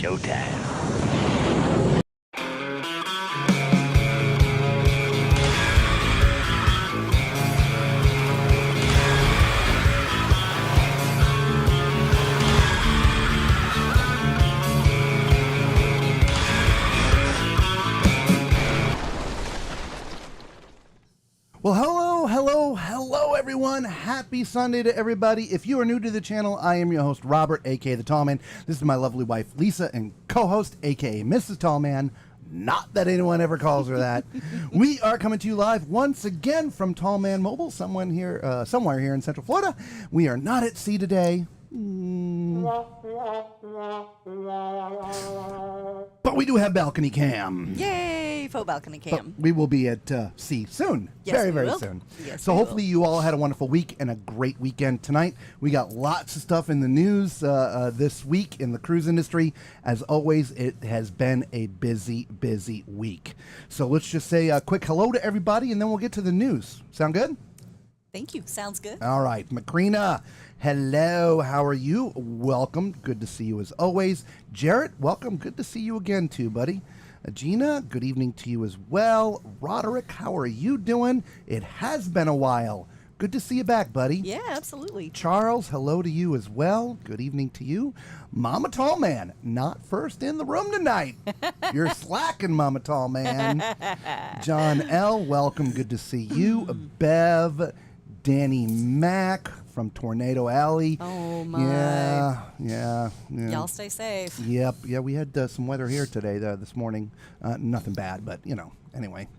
no time. Well, hello, everyone. Happy Sunday to everybody. If you are new to the channel, I am your host, Robert, a.k.a. The Tall Man. This is my lovely wife, Lisa, and co-host, a.k.a. Mrs. Tall Man. Not that anyone ever calls her that. We are coming to you live once again from Tall Man Mobile, somewhere here in Central Florida. We are not at sea today. But we do have balcony cam. Yay, faux balcony cam. But we will be at sea soon. Yes, very we will. soon. Yes, so we hopefully will. you all had a wonderful week and a great weekend tonight. We got lots of stuff in the news this week in the cruise industry. As always, it has been a busy week. So let's just say a quick hello to everybody and then we'll get to the news. Sound good? Thank you. Sounds good. All right, Macrina, hello, how are you? Welcome, good to see you as always. Jarrett, welcome, good to see you again too, buddy. Gina, good evening to you as well. Roderick, how are you doing? It has been a while. Good to see you back, buddy. Yeah, absolutely. Charles, hello to you as well. Good evening to you. Mama Tall Man, not first in the room tonight. You're slacking, Mama Tall Man. John L., welcome, good to see you. Bev, Danny Mack from Tornado Alley. Oh, my. Yeah. Y'all stay safe. Yep. Yeah, we had some weather here today, this morning. Nothing bad, but, anyway.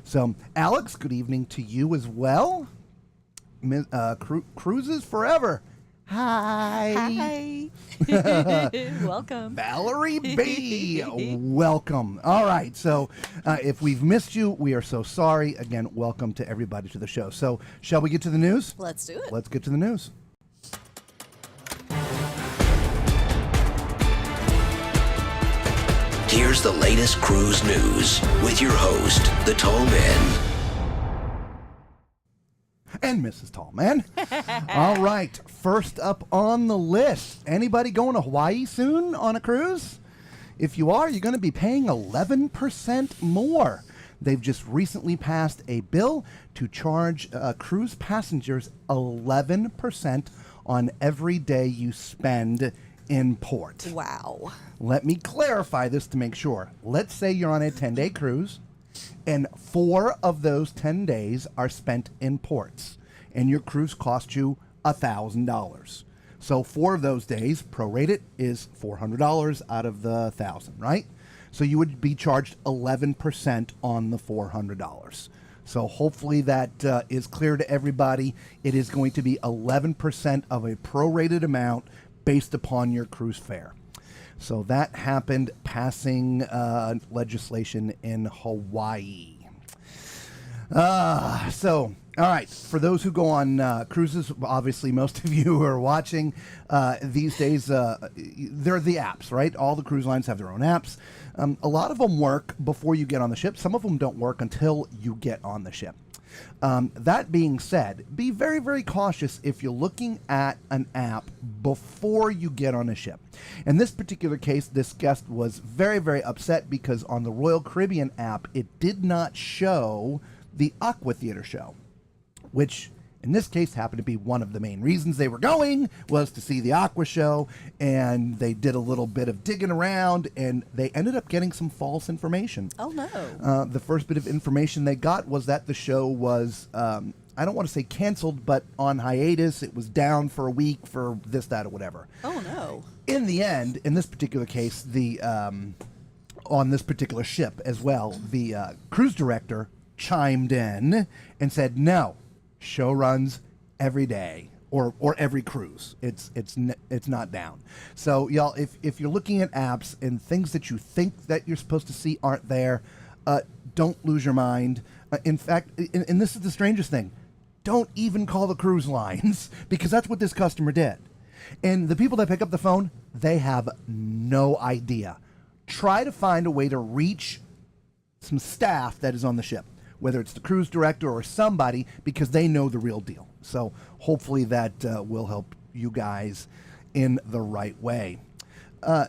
So, Alex, good evening to you as well. Cruises Forever. Hi. Welcome. Valerie B. Welcome. All right. So if we've missed you, we are so sorry. Again, welcome to everybody to the show. So shall we get to the news? Let's do it. Let's get to the news. Here's the latest cruise news with your host, the Tall Man. And Mrs. Tallman. All right, first up on the list. Anybody going to Hawaii soon on a cruise? If you are, you're going to be paying 11% more. They've just recently passed a bill to charge cruise passengers 11% on every day you spend in port. Wow. Let me clarify this to make sure. Let's say you're on a 10-day cruise, and 4 of those 10 days are spent in ports, and your cruise cost you $1,000. So 4 of those days, prorated, is $400 out of the $1,000, right? So you would be charged 11% on the $400. So hopefully that is clear to everybody. It is going to be 11% of a prorated amount based upon your cruise fare. So that happened, passing legislation in Hawaii. All right, for those who go on cruises, obviously most of you who are watching these days, they're the apps, right? All the cruise lines have their own apps. A lot of them work before you get on the ship. Some of them don't work until you get on the ship. That being said, be very cautious if you're looking at an app before you get on a ship. In this particular case, this guest was very upset because on the Royal Caribbean app, it did not show the Aqua Theater show, which in this case happened to be one of the main reasons they were going, was to see the Aqua show, and they did a little bit of digging around, and they ended up getting some false information. Oh, no. The first bit of information they got was that the show was, I don't want to say canceled, but on hiatus. It was down for a week for this, that, or whatever. Oh, no. In the end, in this particular case, on this particular ship as well, the cruise director chimed in and said, no, show runs every day or every cruise. It's not down. So y'all, if you're looking at apps and things that you think that you're supposed to see aren't there, don't lose your mind. In fact, and this is the strangest thing, don't even call the cruise lines, because that's what this customer did. And the people that pick up the phone, they have no idea. Try to find a way to reach some staff that is on the ship, whether it's the cruise director or somebody, because they know the real deal. So hopefully that will help you guys in the right way.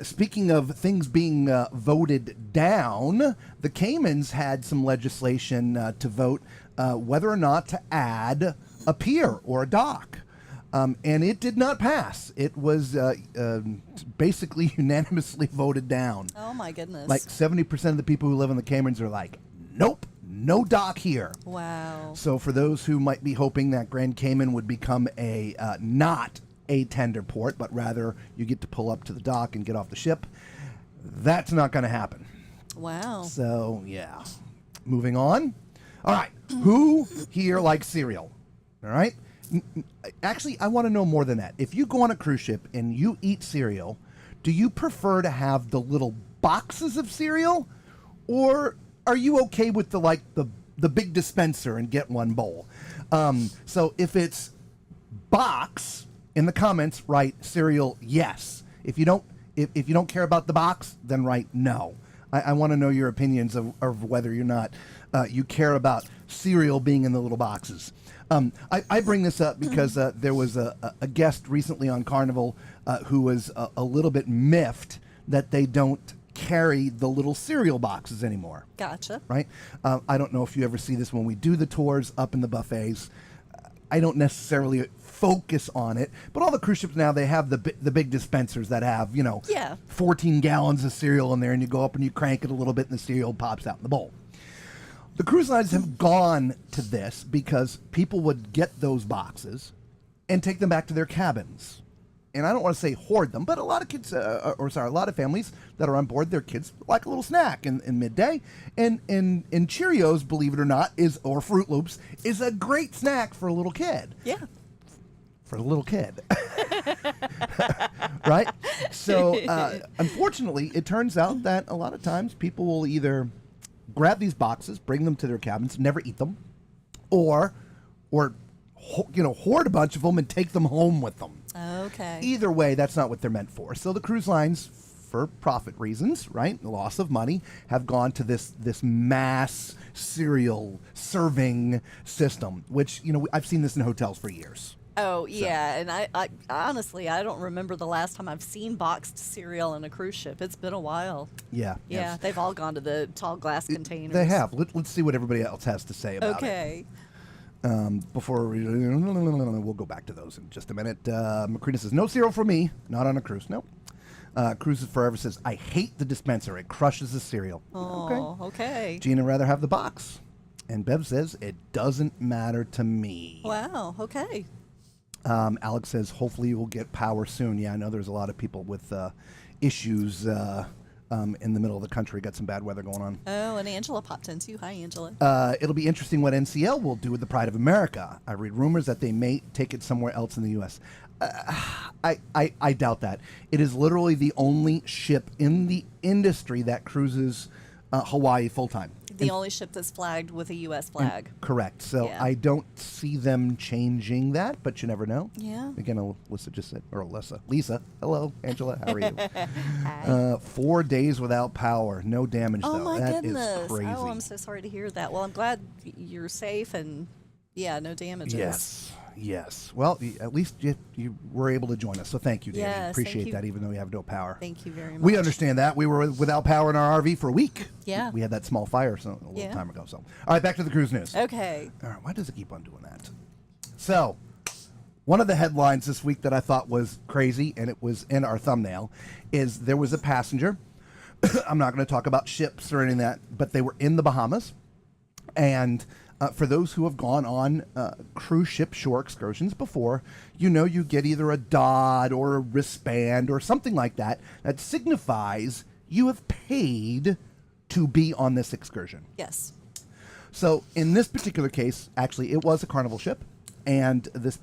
Speaking of things being voted down, the Caymans had some legislation to vote whether or not to add a pier or a dock. And it did not pass. It was basically unanimously voted down. Oh, my goodness. Like 70% of the people who live in the Caymans are like, nope, no dock here. Wow. So for those who might be hoping that Grand Cayman would become a not a tender port, but rather you get to pull up to the dock and get off the ship, that's not going to happen. Wow. So, yeah. Moving on. All right. Who here likes cereal? All right. Actually, I want to know more than that. If you go on a cruise ship and you eat cereal, do you prefer to have the little boxes of cereal, or are you okay with the big dispenser and get one bowl? So if it's box, in the comments, write cereal yes. If you don't care about the box, then write no. I want to know your opinions of whether or not you care about cereal being in the little boxes. I bring this up because there was a guest recently on Carnival who was a little bit miffed that they don't carry the little cereal boxes anymore. Gotcha. Right? I don't know if you ever see this when we do the tours up in the buffets. I don't necessarily focus on it, but all the cruise ships now, they have the big dispensers that have, 14 gallons of cereal in there, and you go up and you crank it a little bit and the cereal pops out in the bowl. The cruise lines have gone to this because people would get those boxes and take them back to their cabins. And I don't want to say hoard them, but a lot of kids, a lot of families that are on board, their kids like a little snack in midday. And Cheerios, believe it or not, or Fruit Loops, is a great snack for a little kid. Yeah. For a little kid. Right? So, unfortunately, it turns out that a lot of times people will either grab these boxes, bring them to their cabins, never eat them, or hoard a bunch of them and take them home with them. Okay. Either way, that's not what they're meant for. So the cruise lines, for profit reasons, right, the loss of money, have gone to this mass cereal serving system, which, I've seen this in hotels for years. Oh, yeah. And I honestly, I don't remember the last time I've seen boxed cereal in a cruise ship. It's been a while. Yeah. Yeah, yes. they've all gone to the tall glass containers. They have. Let's see what everybody else has to say about it. Okay. Before we'll go back to those in just a minute. Macrina says, no cereal for me. Not on a cruise. Nope. Cruises Forever says, I hate the dispenser. It crushes the cereal. Oh, okay. Gina rather have the box. And Bev says, it doesn't matter to me. Wow, okay. Alex says, hopefully you will get power soon. Yeah, I know there's a lot of people with issues in the middle of the country. Got some bad weather going on. Oh, and Angela popped in too. Hi, Angela. It'll be interesting what NCL will do with the Pride of America. I read rumors that they may take it somewhere else in the U.S. I doubt that. It is literally the only ship in the industry that cruises Hawaii full-time. The only ship that's flagged with a U.S. flag. Correct. So Yeah. I don't see them changing that, but you never know. Yeah. Again, Alyssa just said, or Alyssa. Lisa, hello. Angela, how are you? Hi. 4 days without power. No damage, Oh, though. my That goodness. is crazy. Oh, I'm so sorry to hear that. Well, I'm glad you're safe and, yeah, no damages. Yes. Well, at least you were able to join us, so thank you, Danny. Yes, thank Appreciate you. that, even though we have no power. Thank you very much. We understand that. We were without power in our RV for a week. Yeah. We had that small fire a little Yeah. time ago. So, all right, back to the cruise news. Okay. All right, why does it keep on doing that? So, one of the headlines this week that I thought was crazy, and it was in our thumbnail, is there was a passenger. I'm not going to talk about ships or anything like that, but they were in the Bahamas. And for those who have gone on cruise ship shore excursions before, you get either a dot or a wristband or something like that that signifies you have paid to be on this excursion. Yes. So in this particular case, actually, it was a Carnival ship, and this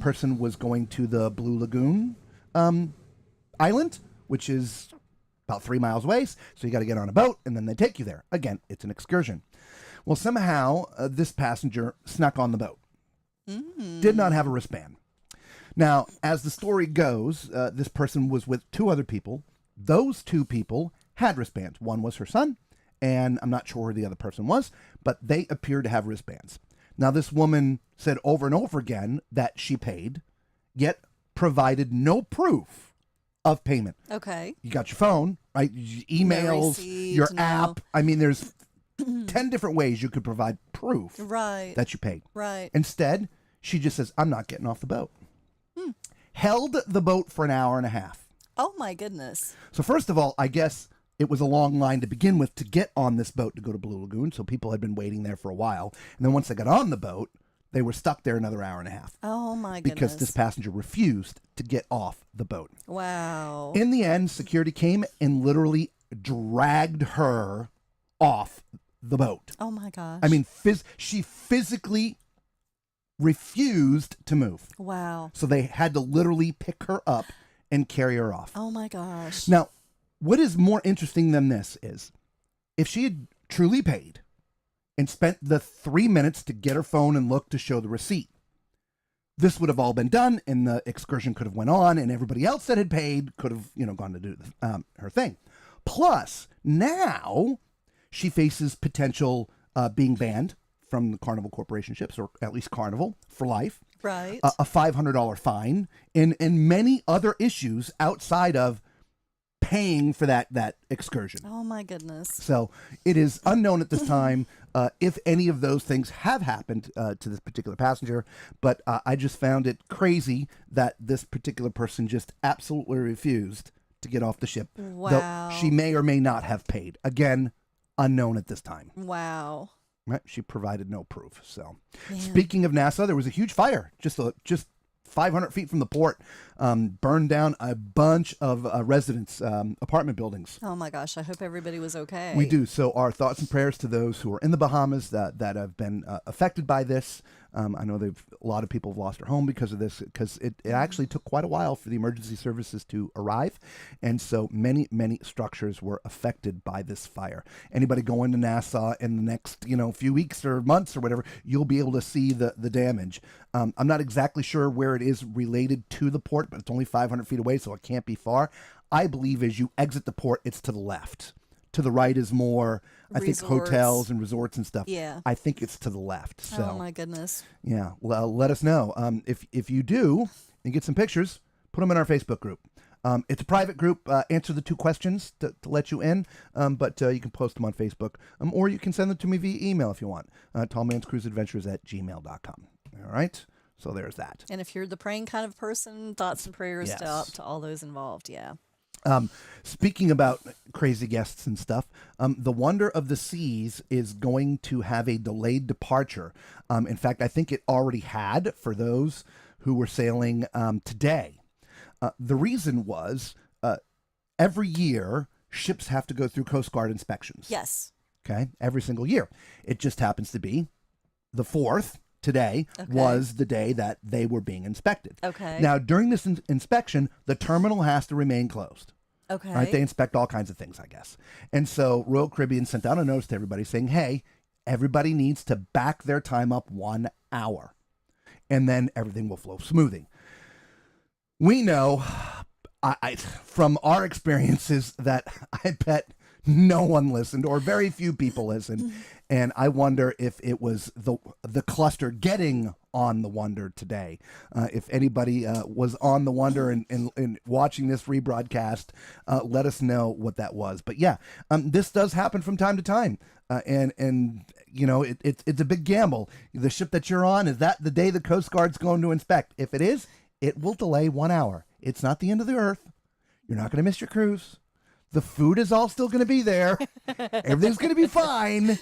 person was going to the Blue Lagoon island, which is about 3 miles away. So you got to get on a boat, and then they take you there. Again, it's an excursion. Well, somehow this passenger snuck on the boat. Did not have a wristband. Now, as the story goes, this person was with 2 other people. Those 2 people had wristbands. One was her son, and I'm not sure who the other person was, but they appeared to have wristbands. Now, this woman said over and over again that she paid, yet provided no proof of payment. Okay. You got your phone, right? Your emails, receipt, your no. app. I mean, there's 10 different ways you could provide proof Right. that you paid. Right. Instead, she just says, I'm not getting off the boat. Held the boat for an hour and a half. Oh my goodness. So first of all, I guess it was a long line to begin with to get on this boat to go to Blue Lagoon. So people had been waiting there for a while. And then once they got on the boat, they were stuck there another hour and a half. Oh my Because goodness. this passenger refused to get off the boat. Wow. In the end, security came and literally dragged her off the boat. Oh my gosh. I mean, she physically refused to move. Wow. So they had to literally pick her up and carry her off. Oh my gosh. Now, what is more interesting than this is if she had truly paid and spent the 3 minutes to get her phone and look to show the receipt, this would have all been done and the excursion could have went on and everybody else that had paid could have, gone to do her thing. Plus, now she faces potential being banned from the Carnival Corporation ships, or at least Carnival, for life. Right. A $500 fine, and many other issues outside of paying for that excursion. Oh my goodness. So it is unknown at this time if any of those things have happened to this particular passenger, but I just found it crazy that this particular person just absolutely refused to get off the ship. Wow. Though she may or may not have paid. Again, unknown at this time. Wow. Right? She provided no proof. So, Man. Speaking of NASA, there was a huge fire just 500 feet from the port, burned down a bunch of residents' apartment buildings. Oh my gosh. I hope everybody was okay. We do. So our thoughts and prayers to those who are in the Bahamas that have been affected by this. I know a lot of people have lost their home because of this, because it actually took quite a while for the emergency services to arrive. And so many structures were affected by this fire. Anybody going to Nassau in the next, few weeks or months or whatever, you'll be able to see the damage. I'm not exactly sure where it is related to the port, but it's only 500 feet away, so it can't be far. I believe as you exit the port, it's to the left. To the right is more, I think, hotels and resorts and stuff. Yeah. I think it's to the left. So, Oh my goodness. yeah, well, let us know. If you do and get some pictures, put them in our Facebook group. It's a private group. Answer the 2 questions to let you in, but you can post them on Facebook, or you can send them to me via email if you want. tallmanscruiseadventures@gmail.com. All right? So there's that. And if you're the praying kind of person, thoughts and prayers Yes. to all those involved. Yeah. Speaking about crazy guests and stuff, the Wonder of the Seas is going to have a delayed departure. In fact, I think it already had for those who were sailing today. The reason was every year ships have to go through Coast Guard inspections. Yes. Okay, every single year. It just happens to be the 4th. Today was the day that they were being inspected. Okay. Now, during this inspection, the terminal has to remain closed. Okay. Right? They inspect all kinds of things, I guess. And so Royal Caribbean sent out a notice to everybody saying, hey, everybody needs to back their time up 1 hour, and then everything will flow smoothly. We know from our experiences that I bet no one listened, or very few people listened. And I wonder if it was the cluster getting on the Wonder today. If anybody was on the Wonder and watching this rebroadcast, let us know what that was. But yeah, this does happen from time to time. And it's a big gamble. The ship that you're on, is that the day the Coast Guard's going to inspect? If it is, it will delay 1 hour. It's not the end of the earth. You're not going to miss your cruise. The food is all still going to be there. Everything's going to be fine.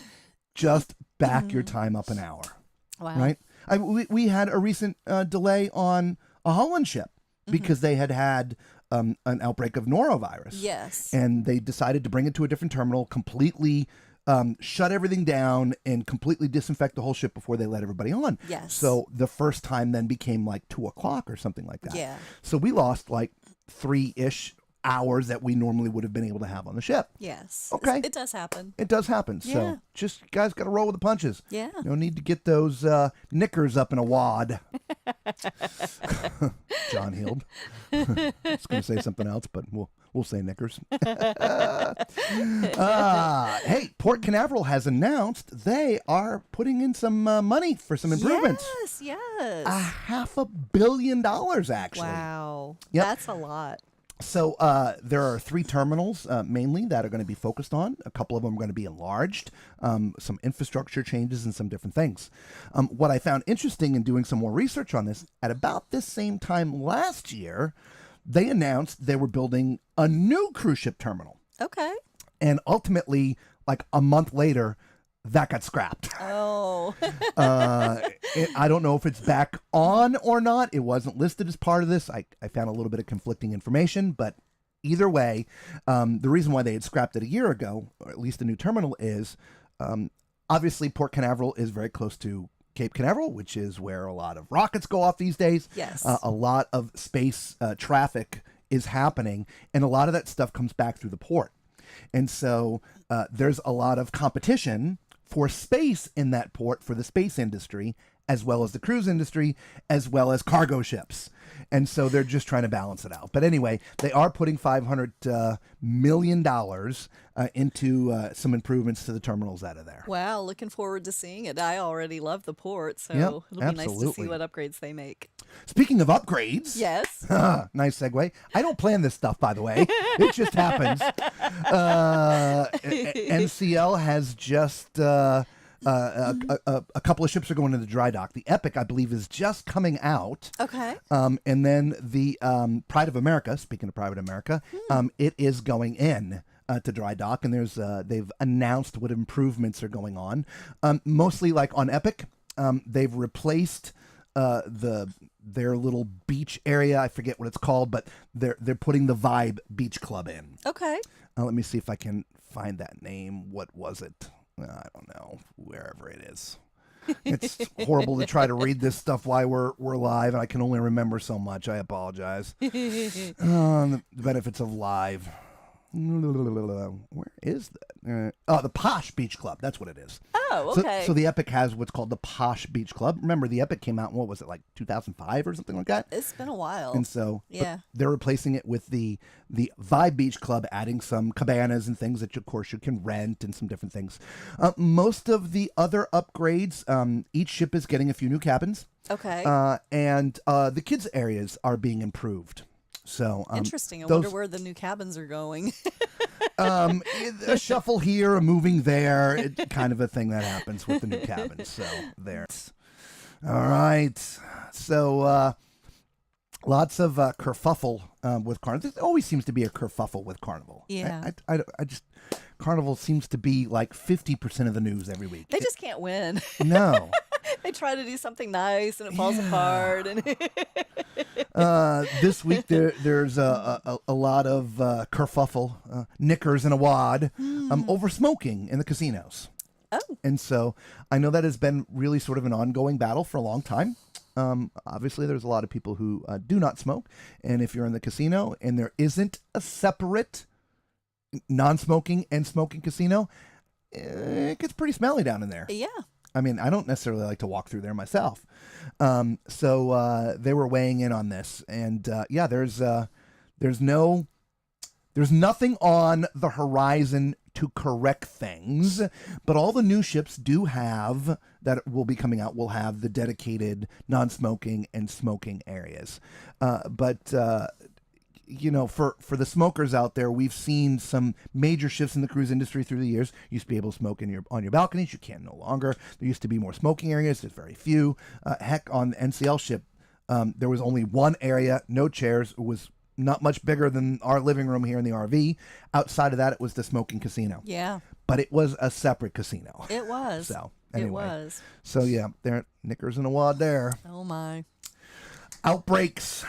Just back your time up an hour. Wow. Right? We had a recent delay on a Holland ship because they had an outbreak of norovirus. Yes. And they decided to bring it to a different terminal, completely shut everything down, and completely disinfect the whole ship before they let everybody on. Yes. So the first time then became like 2:00 or something like that. Yeah. So we lost like 3-ish hours that we normally would have been able to have on the ship. Yes. Okay. It does happen. It does happen. Yeah. So just guys got to roll with the punches. Yeah. No need to get those knickers up in a wad. John Hield. I was going to say something else, but we'll say knickers. Hey, Port Canaveral has announced they are putting in some money for some improvements. Yes. $500 million, actually. Wow. Yep. That's a lot. So there are 3 terminals mainly that are going to be focused on. A couple of them are going to be enlarged, some infrastructure changes, and some different things. What I found interesting in doing some more research on this, at about this same time last year, they announced they were building a new cruise ship terminal. Okay. And ultimately, like a month later, that got scrapped. Oh. I don't know if it's back on or not. It wasn't listed as part of this. I found a little bit of conflicting information, but either way, the reason why they had scrapped it a year ago, or at least the new terminal, is obviously Port Canaveral is very close to Cape Canaveral, which is where a lot of rockets go off these days. Yes. A lot of space traffic is happening, and a lot of that stuff comes back through the port. And so there's a lot of competition for space in that port for the space industry, as well as the cruise industry, as well as cargo ships. And so they're just trying to balance it out. But anyway, they are putting $500 million into some improvements to the terminals out of there. Wow, looking forward to seeing it. I already love the port, so Yep, it'll be nice to absolutely. see what upgrades they make. Speaking of upgrades. Yes. Nice segue. I don't plan this stuff, by the way. It just happens. NCL has just... a couple of ships are going to the dry dock. The Epic, I believe, is just coming out. Okay. And then the Pride of America, speaking of Pride of America, it is going in to dry dock, and there's they've announced what improvements are going on. Mostly like on Epic, they've replaced their little beach area. I forget what it's called, but they're putting the Vibe Beach Club in. Okay. Let me see if I can find that name. What was it? I don't know, wherever it is. It's horrible to try to read this stuff while we're live, and I can only remember so much. I apologize. The benefits of live. Where is that? The Posh Beach Club. That's what it is. Oh, So- okay. So, the Epic has what's called the Posh Beach Club. Remember, the Epic came out in, what was it, like 2005 or something like that? It's been a while. And so but Yeah. they're replacing it with the Vibe Beach Club, adding some cabanas and things that, of course, you can rent and some different things. Most of the other upgrades, each ship is getting a few new cabins. Okay. And the kids' areas are being improved. So Interesting. I those- wonder where the new cabins are going. a shuffle here, a moving there, kind of a thing that happens with the new cabins. So there. All right. So lots of kerfuffle with Carnival. There always seems to be a kerfuffle with Carnival. Yeah. I just Carnival seems to be like 50% of the news every week. They just can't win. No. They try to do something nice and it falls apart. And This week there's a lot of kerfuffle, knickers and a wad, over smoking in the casinos. Oh. And so I know that has been really sort of an ongoing battle for a long time. Obviously, there's a lot of people who do not smoke. And if you're in the casino and there isn't a separate non-smoking and smoking casino, it gets pretty smelly down in there. yeah. I mean, I don't necessarily like to walk through there myself. So they were weighing in on this. And yeah, there's nothing on the horizon to correct things, but all the new ships do have, that will be coming out, will have the dedicated non-smoking and smoking areas. But you know, for the smokers out there, we've seen some major shifts in the cruise industry through the years. You used to be able to smoke on your balconies. You can no longer. There used to be more smoking areas. There's very few. Heck, on the NCL ship, there was only one area, no chairs. It was not much bigger than our living room here in the RV. Outside of that, it was the smoking casino. Yeah. But it was a separate casino. It was. So anyway. It was. So yeah, there, knickers in a wad there. Oh, my. Outbreaks.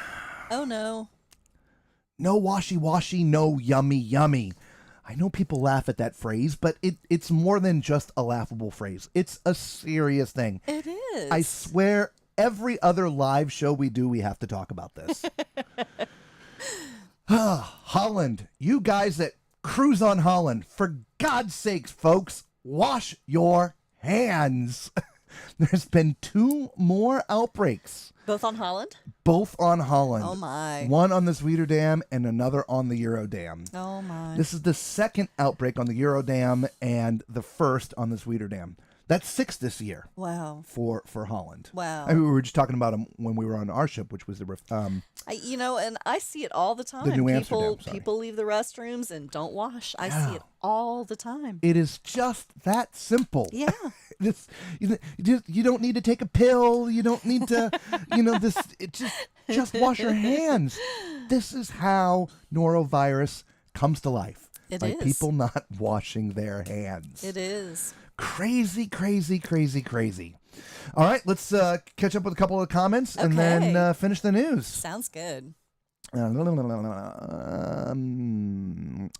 Oh, no. No washy-washy, no yummy. I know people laugh at that phrase, but it's more than just a laughable phrase. It's a serious thing. It is. I swear, every other live show we do, we have to talk about this. Holland, you guys that cruise on Holland, for God's sakes, folks, wash your hands. There's been 2 more outbreaks. Both on Holland? Both on Holland. Oh, my. One on the Dam and another on the Dam. Oh, my. This is the second outbreak on the Dam and the first on the Dam. That's 6 this year Wow. for Holland. Wow. I mean, we were just talking about them when we were on our ship, which was the And I see it all the time. New people Amsterdam, sorry. people leave the restrooms and don't wash. I Yeah. see it all the time. It is just that simple. Yeah. This, you don't need to take a pill. You don't need to, just wash your hands. This is how norovirus comes to life. It by is. people not washing their hands. It is. Crazy, crazy, crazy, crazy. All right, let's catch up with a couple of comments and Okay. then finish the news. Sounds good.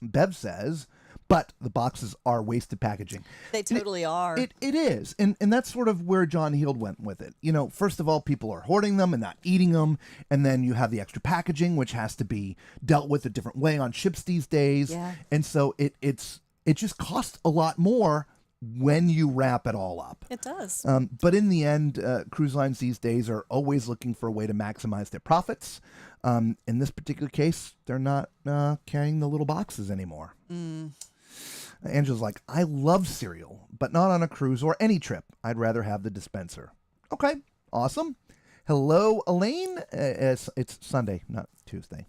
Bev says, but the boxes are wasted packaging. They totally are. It is. And that's sort of where John Heald went with it. First of all, people are hoarding them and not eating them. And then you have the extra packaging, which has to be dealt with a different way on ships these days. Yeah. And so it just costs a lot more when you wrap it all up. It does. But in the end, cruise lines these days are always looking for a way to maximize their profits. In this particular case, they're not carrying the little boxes anymore. Angela's like, I love cereal, but not on a cruise or any trip. I'd rather have the dispenser. Okay, awesome. Hello, Elaine. It's Sunday, not Tuesday.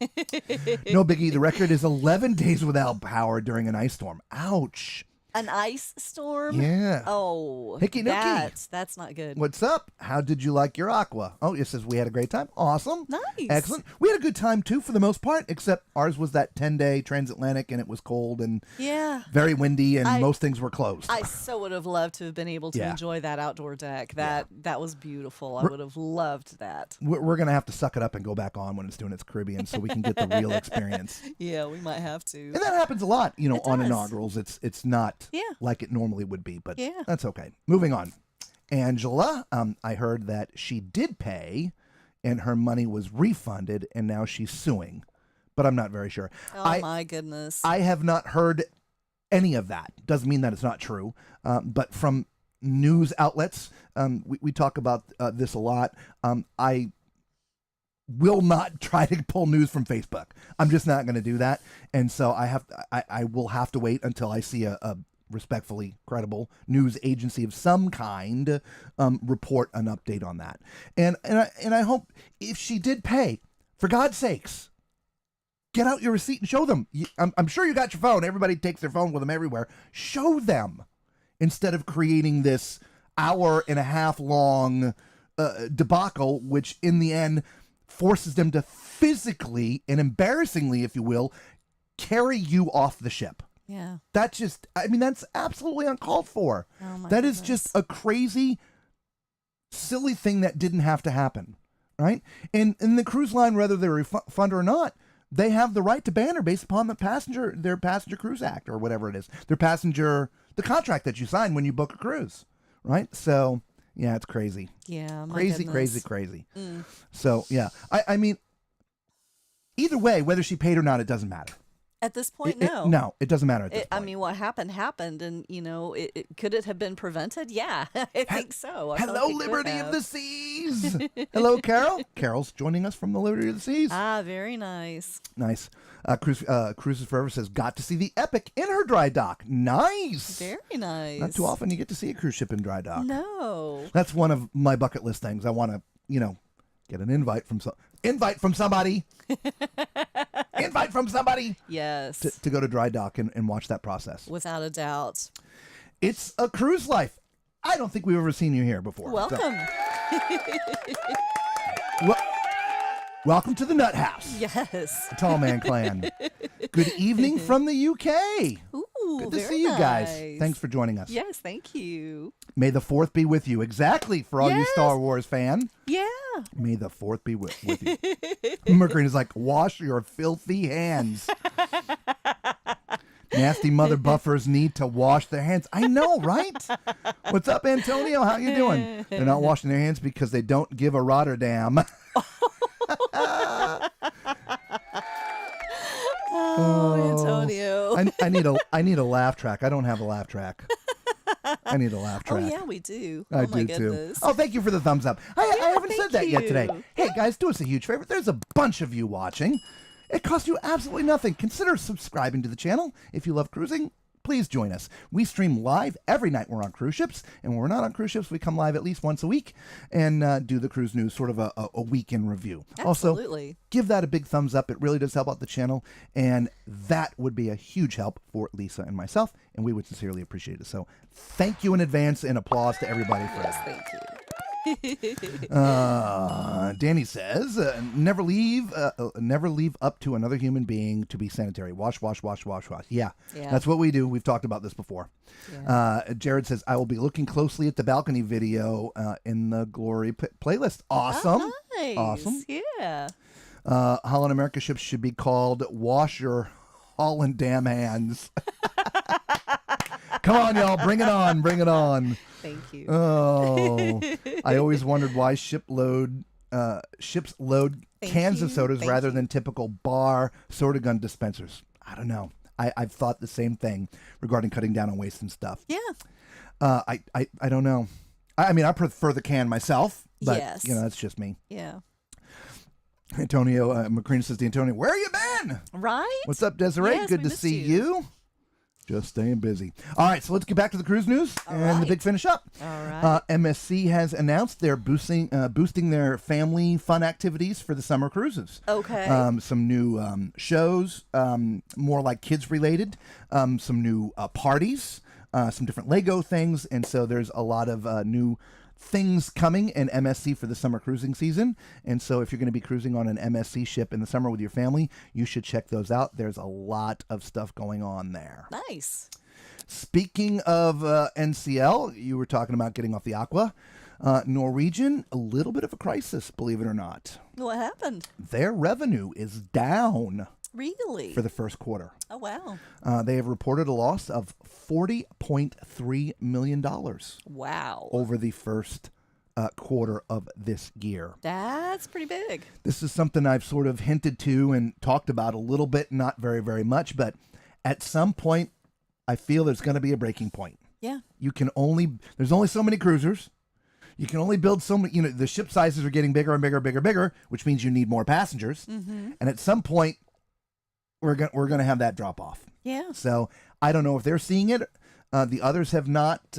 No biggie. The record is 11 days without power during an ice storm. Ouch. An ice storm? Yeah. Oh, Hickey nookie. that's not good. What's up? How did you like your aqua? Oh, it says we had a great time. Awesome. Nice. Excellent. We had a good time too for the most part, except ours was that 10-day transatlantic and it was cold and Yeah. very windy and most things were closed. I so would have loved to have been able to Yeah. enjoy that outdoor deck. That was beautiful. I would have loved that. We're going to have to suck it up and go back on when it's doing its Caribbean so we can get the real experience. Yeah, we might have to. And that happens a lot, It on does. inaugurals. It's not Yeah. like it normally would be, but Yeah. that's okay. Moving on. Angela, I heard that she did pay and her money was refunded and now she's suing, but I'm not very sure. Oh my goodness. I have not heard any of that. Doesn't mean that it's not true, but from news outlets, we talk about this a lot. I will not try to pull news from Facebook. I'm just not going to do that, and so I will have to wait until I see a respectfully credible news agency of some kind report an update on that. And I hope if she did pay, for God's sakes, get out your receipt and show them. I'm sure you got your phone. Everybody takes their phone with them everywhere. Show them instead of creating this hour-and-a-half long debacle, which in the end forces them to physically and embarrassingly, if you will, carry you off the ship. Yeah. That's absolutely uncalled for. Oh my That is goodness. just a crazy, silly thing that didn't have to happen, right? And the cruise line, whether they refund or not, they have the right to ban her based upon their passenger cruise act or whatever it is, the contract that you sign when you book a cruise, right? So yeah, it's crazy. Yeah. My Crazy, goodness. crazy. So yeah, I mean, either way, whether she paid or not, it doesn't matter. At this point, No, no. it doesn't matter at this point. I mean, what happened, and could it have been prevented? Yeah, I think so. I feel Hello, like it could Liberty of have. the Seas. Hello, Carol. Carol's joining us from the Liberty of the Seas. Ah, very nice. Nice. Cruises Forever says, got to see the Epic in her dry dock. Nice. Very nice. Not too often you get to see a cruise ship in dry dock. No. That's one of my bucket list things. I want to, get an invite from somebody. Invite from somebody Yes. to go to dry dock and watch that process. Without a doubt. It's a cruise life. I don't think we've ever seen you here before. So- Welcome. welcome to the Nut House. Yes. Tall Man Clan. Good evening from the UK. Ooh, Good to very see you guys. nice. Thanks for joining us. Yes, thank you. May the 4th be with you. Exactly, for all you Yes. Star Wars fan. Yeah. May the 4th be with you. Mercury is like, wash your filthy hands. Nasty mother buffers need to wash their hands. I know, right? What's up, Antonio? How you doing? They're not washing their hands because they don't give a Rotterdam. Oh, Antonio. I need a laugh track. I don't have a laugh track. I need a laugh Oh, track. yeah, we do. I Oh, my do goodness. too. Oh, thank you for the thumbs up. I haven't said that yet today. you. Hey guys, do us a huge favor. There's a bunch of you watching. It costs you absolutely nothing. Consider subscribing to the channel. If you love cruising, please join us. We stream live every night we're on cruise ships, and when we're not on cruise ships, we come live at least once a week and do the cruise news, sort of a weekend review. Absolutely. Also, give that a big thumbs up. It really does help out the channel, and that would be a huge help for Lisa and myself, and we would sincerely appreciate it. So thank you in advance, and applause to everybody for that. Thank you. Danny says, never leave up to another human being to be sanitary. Wash. Yeah, that's what we do. We've talked about this before. Yeah. Jared says, I will be looking closely at the balcony video in the Glory playlist. Awesome. Oh, nice. Awesome. Yeah. Holland America ships should be called Wash Your Holland Damn Hands. Come on, y'all. Bring it on. Bring it on. Thank you. Oh, I always wondered why ships load cans of sodas rather than typical bar soda gun dispensers. I don't know. I've thought the same thing regarding cutting down on waste and stuff. Yeah. I don't know. I mean, I prefer the can myself, but yes. That's just me. Yeah. Antonio McCrean says to Antonio, where you been? Right? What's up, Desiree? Yes, Good to see you. Just staying busy. All right, so let's get back to the cruise news the big finish up. All right. MSC has announced they're boosting their family fun activities for the summer cruises. Okay. Some new shows, more like kids related. Some new parties, some different Lego things, and so there's a lot of new things coming in MSC for the summer cruising season. And so if you're going to be cruising on an MSC ship in the summer with your family, you should check those out. There's a lot of stuff going on there. Nice. Speaking of NCL, you were talking about getting off the Aqua. Norwegian, a little bit of a crisis, believe it or not. What happened? Their revenue is down. Really? For the first quarter. Oh, wow. They have reported a loss of $40.3 million. Wow. Over the first quarter of this year. That's pretty big. This is something I've sort of hinted to and talked about a little bit, not very, very much, but at some point, I feel there's going to be a breaking point. Yeah. There's only so many cruisers. You can only build so many, the ship sizes are getting bigger and bigger, which means you need more passengers. Mm-hmm. And at some point, we're gonna have that drop off. Yeah. So I don't know if they're seeing it. The others have not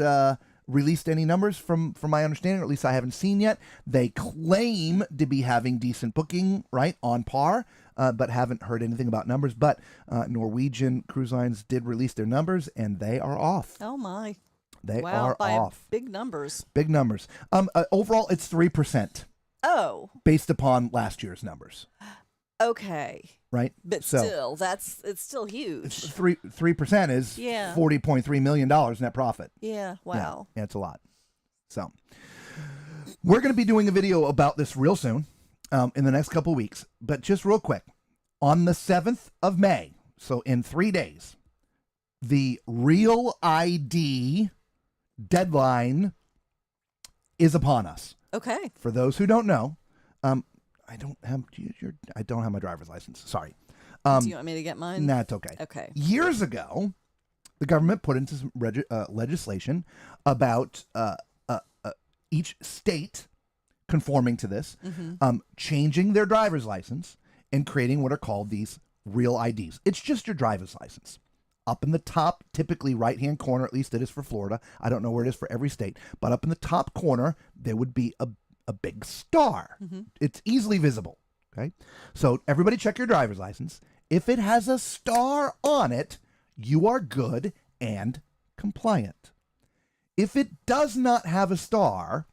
released any numbers from my understanding, or at least I haven't seen yet. They claim to be having decent booking, right, on par, but haven't heard anything about numbers. But Norwegian Cruise Lines did release their numbers, and they are off. Oh my! They wow, are by off. Big numbers. Big numbers. Overall, it's 3%. Oh. Based upon last year's numbers. Okay. Right, but still, it's still huge. 3% is $40.3 million net profit. Yeah, wow. Yeah, it's a lot. So we're going to be doing a video about this real soon, in the next couple of weeks. But just real quick, on the 7th of May, so in 3 days, the Real ID deadline is upon us. Okay. For those who don't know, I don't have my driver's license. Sorry. Do you want me to get mine? Nah, it's okay. Okay. Years ago, the government put into some legislation about each state conforming to this, changing their driver's license and creating what are called these real IDs. It's just your driver's license. Up in the top, typically right-hand corner, at least it is for Florida. I don't know where it is for every state. But up in the top corner, there would be a big star. It's easily visible. Okay. So everybody check your driver's license. If it has a star on it, you are good and compliant. If it does not have a star,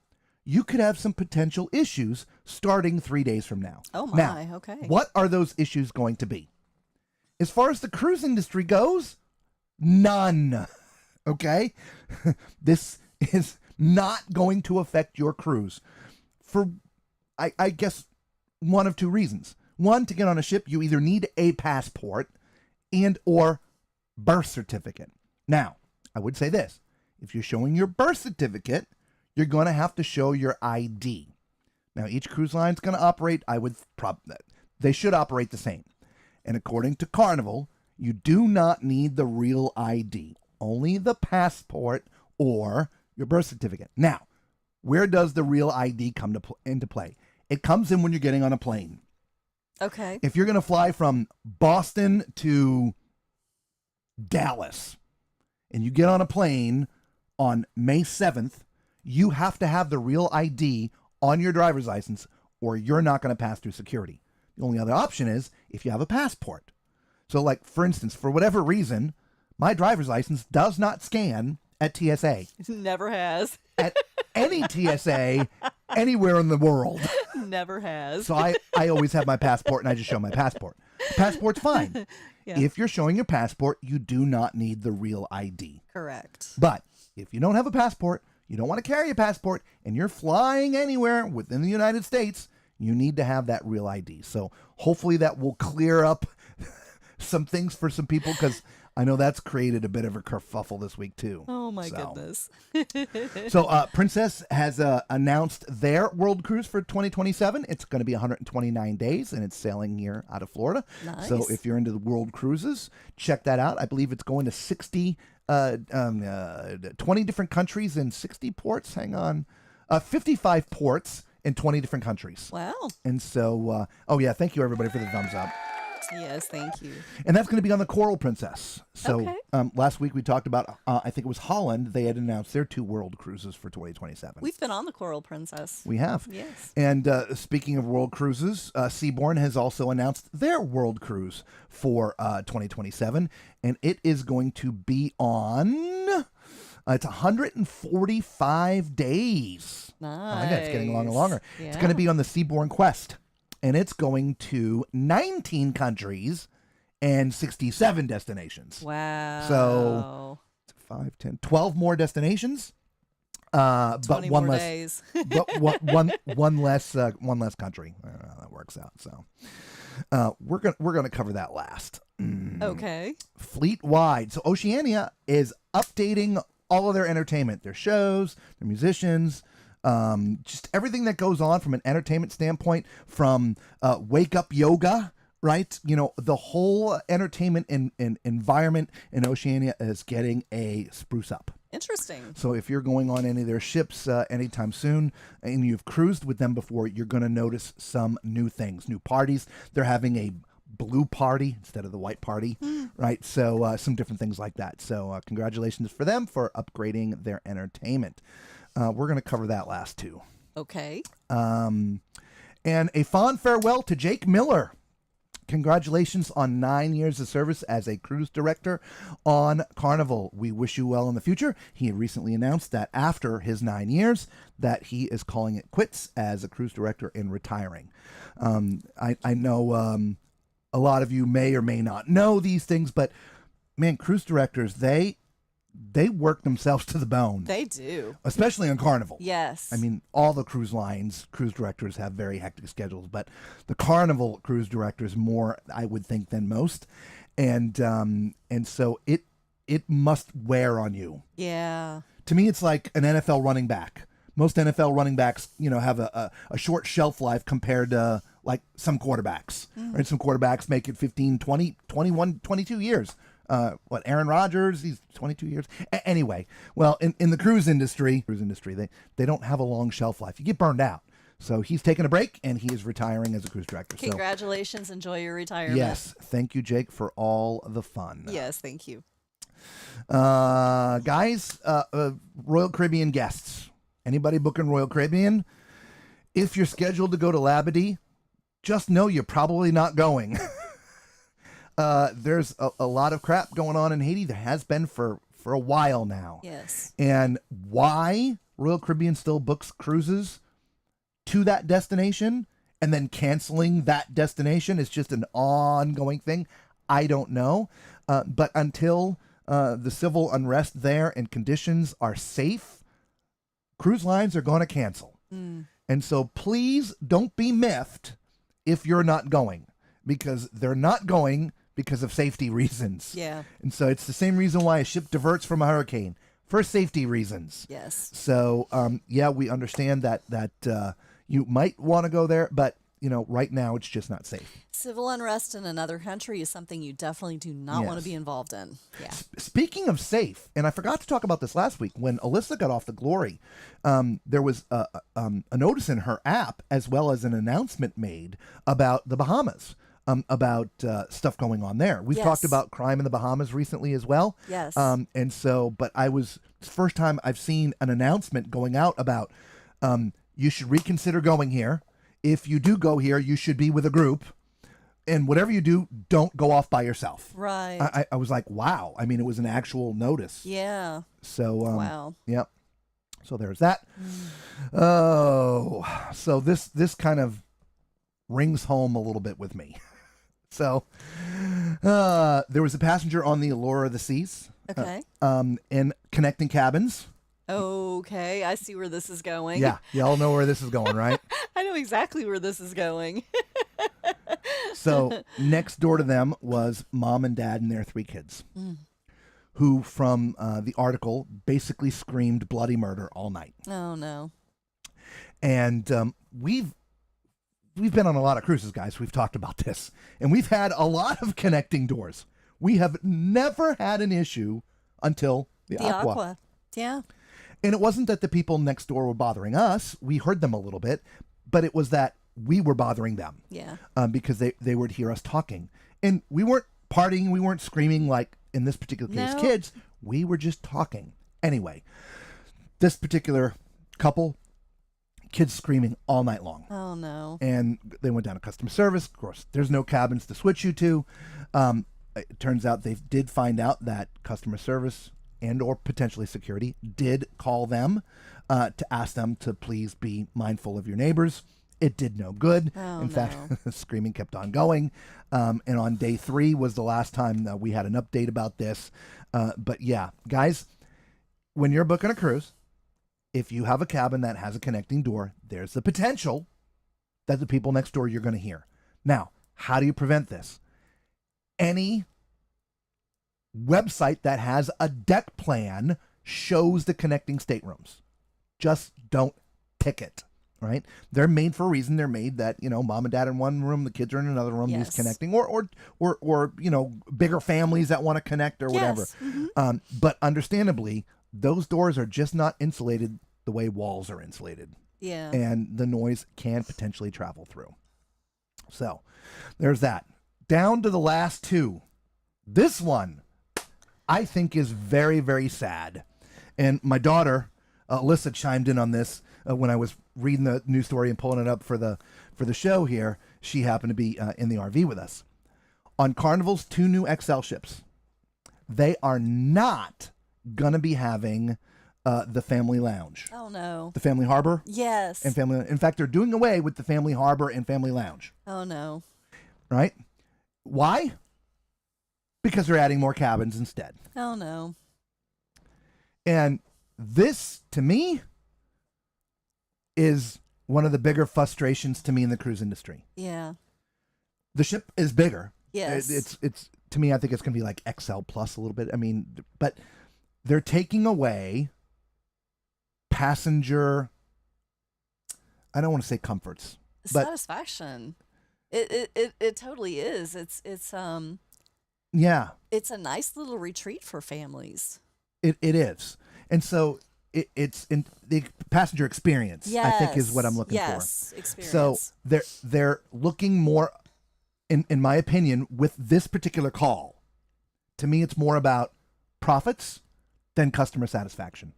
you could have some potential issues starting 3 days from now. Oh my, now, okay. What are those issues going to be? As far as the cruise industry goes, none. Okay? This is not going to affect your cruise. For, I guess, one of two reasons. One, to get on a ship, you either need a passport and or birth certificate. Now, I would say this. If you're showing your birth certificate, you're going to have to show your ID. Now, each cruise line is going to operate, they should operate the same. And according to Carnival, you do not need the real ID. Only the passport or your birth certificate. Now, where does the real ID come into play? It comes in when you're getting on a plane. Okay. If you're going to fly from Boston to Dallas, and you get on a plane on May 7th, you have to have the real ID on your driver's license or you're not going to pass through security. The only other option is if you have a passport. So like, for instance, for whatever reason, my driver's license does not scan at TSA. Never has. At any TSA anywhere in the world. Never has. So I always have my passport and I just show my passport. Passport's fine. Yeah. If you're showing your passport, you do not need the real ID. Correct. But if you don't have a passport, you don't want to carry a passport, and you're flying anywhere within the United States, you need to have that real ID. So hopefully that will clear up some things for some people, because I know that's created a bit of a kerfuffle this week too. Oh my goodness. So Princess has announced their world cruise for 2027. It's going to be 129 days, and it's sailing here out of Florida. Nice. So if you're into the world cruises, check that out. I believe it's going to 20 different countries and 60 ports. 55 ports in 20 different countries. Wow. And so, thank you everybody for the thumbs up. Yes, thank you. And that's going to be on the Coral Princess. So Okay. last week we talked about, I think it was Holland. They had announced their 2 world cruises for 2027. We've been on the Coral Princess. We have. Yes. And speaking of world cruises, Seabourn has also announced their world cruise for 2027. And it is going to be on... it's 145 days. Nice. I know, it's getting longer and longer. Yeah. It's going to be on the Seabourn Quest. And it's going to 19 countries and 67 destinations. Wow. So 5, 10, 12 more destinations. But 20 one more less days. but one less country. I don't know how that works out. So we're gonna cover that last. Okay. Fleet wide. So Oceania is updating all of their entertainment, their shows, their musicians, just everything that goes on from an entertainment standpoint, from wake up yoga, right? You know, the whole entertainment and environment in Oceania is getting a spruce up. Interesting. So if you're going on any of their ships anytime soon and you've cruised with them before, you're going to notice some new things, new parties. They're having a blue party instead of the white party, right? So some different things like that. So congratulations for them for upgrading their entertainment. We're going to cover that last too. Okay. And a fond farewell to Jake Miller. Congratulations on 9 years of service as a cruise director on Carnival. We wish you well in the future. He recently announced that after his 9 years that he is calling it quits as a cruise director and retiring. I know a lot of you may or may not know these things, but man, cruise directors, they work themselves to the bone. They do. Especially on Carnival. Yes. I mean, all the cruise lines, cruise directors have very hectic schedules, but the Carnival cruise directors more, I would think, than most. And so it must wear on you. Yeah. To me, it's like an NFL running back. Most NFL running backs, have a short shelf life compared to like some quarterbacks. Right? Some quarterbacks make it 15, 20, 21, 22 years. Aaron Rodgers, he's 22 years. Anyway, well, in the cruise industry, they don't have a long shelf life. You get burned out. So he's taking a break, and he is retiring as a cruise director. Congratulations. Enjoy your retirement. Yes. Thank you, Jake, for all the fun. Yes, thank you. Guys, Royal Caribbean guests. Anybody booking Royal Caribbean? If you're scheduled to go to Labadee, just know you're probably not going. There's a lot of crap going on in Haiti. There has been for a while now. Yes. And why Royal Caribbean still books cruises to that destination and then canceling that destination is just an ongoing thing. I don't know. But until the civil unrest there and conditions are safe, cruise lines are going to cancel. And so please don't be miffed if you're not going, because they're not going because of safety reasons. Yeah. And so it's the same reason why a ship diverts from a hurricane, for safety reasons. Yes. So, we understand that you might want to go there, but, right now it's just not safe. Civil unrest in another country is something you definitely do not want to be involved in. Yeah. Speaking of safe, and I forgot to talk about this last week, when Alyssa got off the Glory, there was a notice in her app as well as an announcement made about the Bahamas. about stuff going on there. We've talked Yes. about crime in the Bahamas recently as well. Yes. And so, but it's the first time I've seen an announcement going out about you should reconsider going here. If you do go here, you should be with a group. And whatever you do, don't go off by yourself. Right. I was like, wow. I mean, it was an actual notice. Yeah. So, Wow. Yep. So there's that. Oh, so this kind of rings home a little bit with me. So, there was a passenger on the Allure of the Seas. Okay. In connecting cabins. Okay. I see where this is going. Yeah, y'all know where this is going, right? I know exactly where this is going. So next door to them was mom and dad and their 3 kids, who from the article basically screamed bloody murder all night. Oh no. And we've been on a lot of cruises, guys. We've talked about this, and we've had a lot of connecting doors. We have never had an issue until the Aqua. Yeah. And it wasn't that the people next door were bothering us. We heard them a little bit, but it was that we were bothering them. Yeah. Because they would hear us talking. And we weren't partying. We weren't screaming like in this particular case, No. kids. We were just talking. Anyway, this particular couple, kids screaming all night long. Oh no. And they went down to customer service. Of course, there's no cabins to switch you to. It turns out they did find out that customer service and or potentially security did call them to ask them to please be mindful of your neighbors. It did no good. Oh, In fact, screaming kept on going. And on day 3 was the last time that we had an update about this. But yeah, guys, when you're booking a cruise, if you have a cabin that has a connecting door, there's the potential that the people next door you're going to hear. Now, how do you prevent this? Any website that has a deck plan shows the connecting staterooms. Just don't pick it, right? They're made for a reason. They're made that, mom and dad in one room, the kids are in another room, Yes. these connecting, or bigger families that want to connect or whatever. Yes. Mm-hmm. But understandably, those doors are just not insulated the way walls are insulated. Yeah. And the noise can potentially travel through. So there's that. Down to the last 2. This one, I think, is very, very sad. And my daughter, Alyssa, chimed in on this when I was reading the news story and pulling it up for the show here. She happened to be in the RV with us. On Carnival's 2 new XL ships, they are not going to be having the family lounge. Oh no. The family harbor Yes. and family. In fact, they're doing away with the family harbor and family lounge. Oh no. Right? Why? Because they're adding more cabins instead. Oh no. And this, to me, is one of the bigger frustrations to me in the cruise industry. Yeah. The ship is bigger. Yes. It's to me, I think it's going to be like XL plus a little bit. I mean, but they're taking away passenger, I don't want to say comforts, but satisfaction. It totally is. It's yeah, it's a nice little retreat for families. it is. And so it's in the passenger experience, I think, is what I'm looking for. Yes, experience. So they're looking more, in my opinion, with this particular call. To me, it's more about profits than customer satisfaction.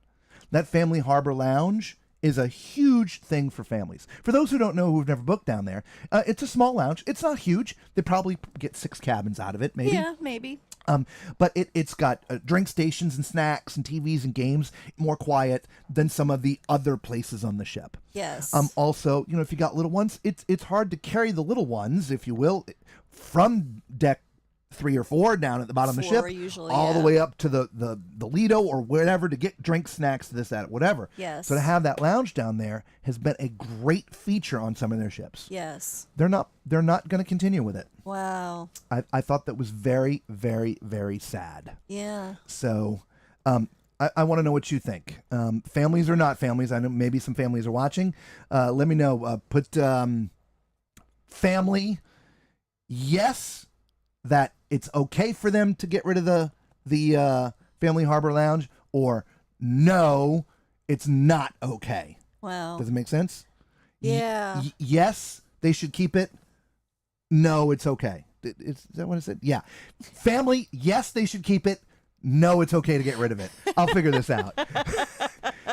That family harbor lounge is a huge thing for families. For those who don't know, who've never booked down there, it's a small lounge. It's not huge. They probably get 6 cabins out of it, maybe. Yeah, maybe. But it's got drink stations and snacks and TVs and games, more quiet than some of the other places on the ship. Yes. Also, if you got little ones, it's hard to carry the little ones, if you will, from deck 3 or 4 down at the bottom of the 4 ship, usually, all the yeah. way up to the Lido or whatever to get drinks, snacks, this, that, whatever. Yes. So to have that lounge down there has been a great feature on some of their ships. Yes. They're not going to continue with it. Wow. I thought that was very, very, very sad. Yeah. So I want to know what you think. Families or not families. I know maybe some families are watching. Let me know. Put family, yes, that it's okay for them to get rid of the family harbor lounge, or no, it's not okay. Wow. Does it make sense? Yeah. Yes, they should keep it. No, it's okay. Is that what it said? Yeah. Family, yes, they should keep it. No, it's okay to get rid of it. I'll figure this out.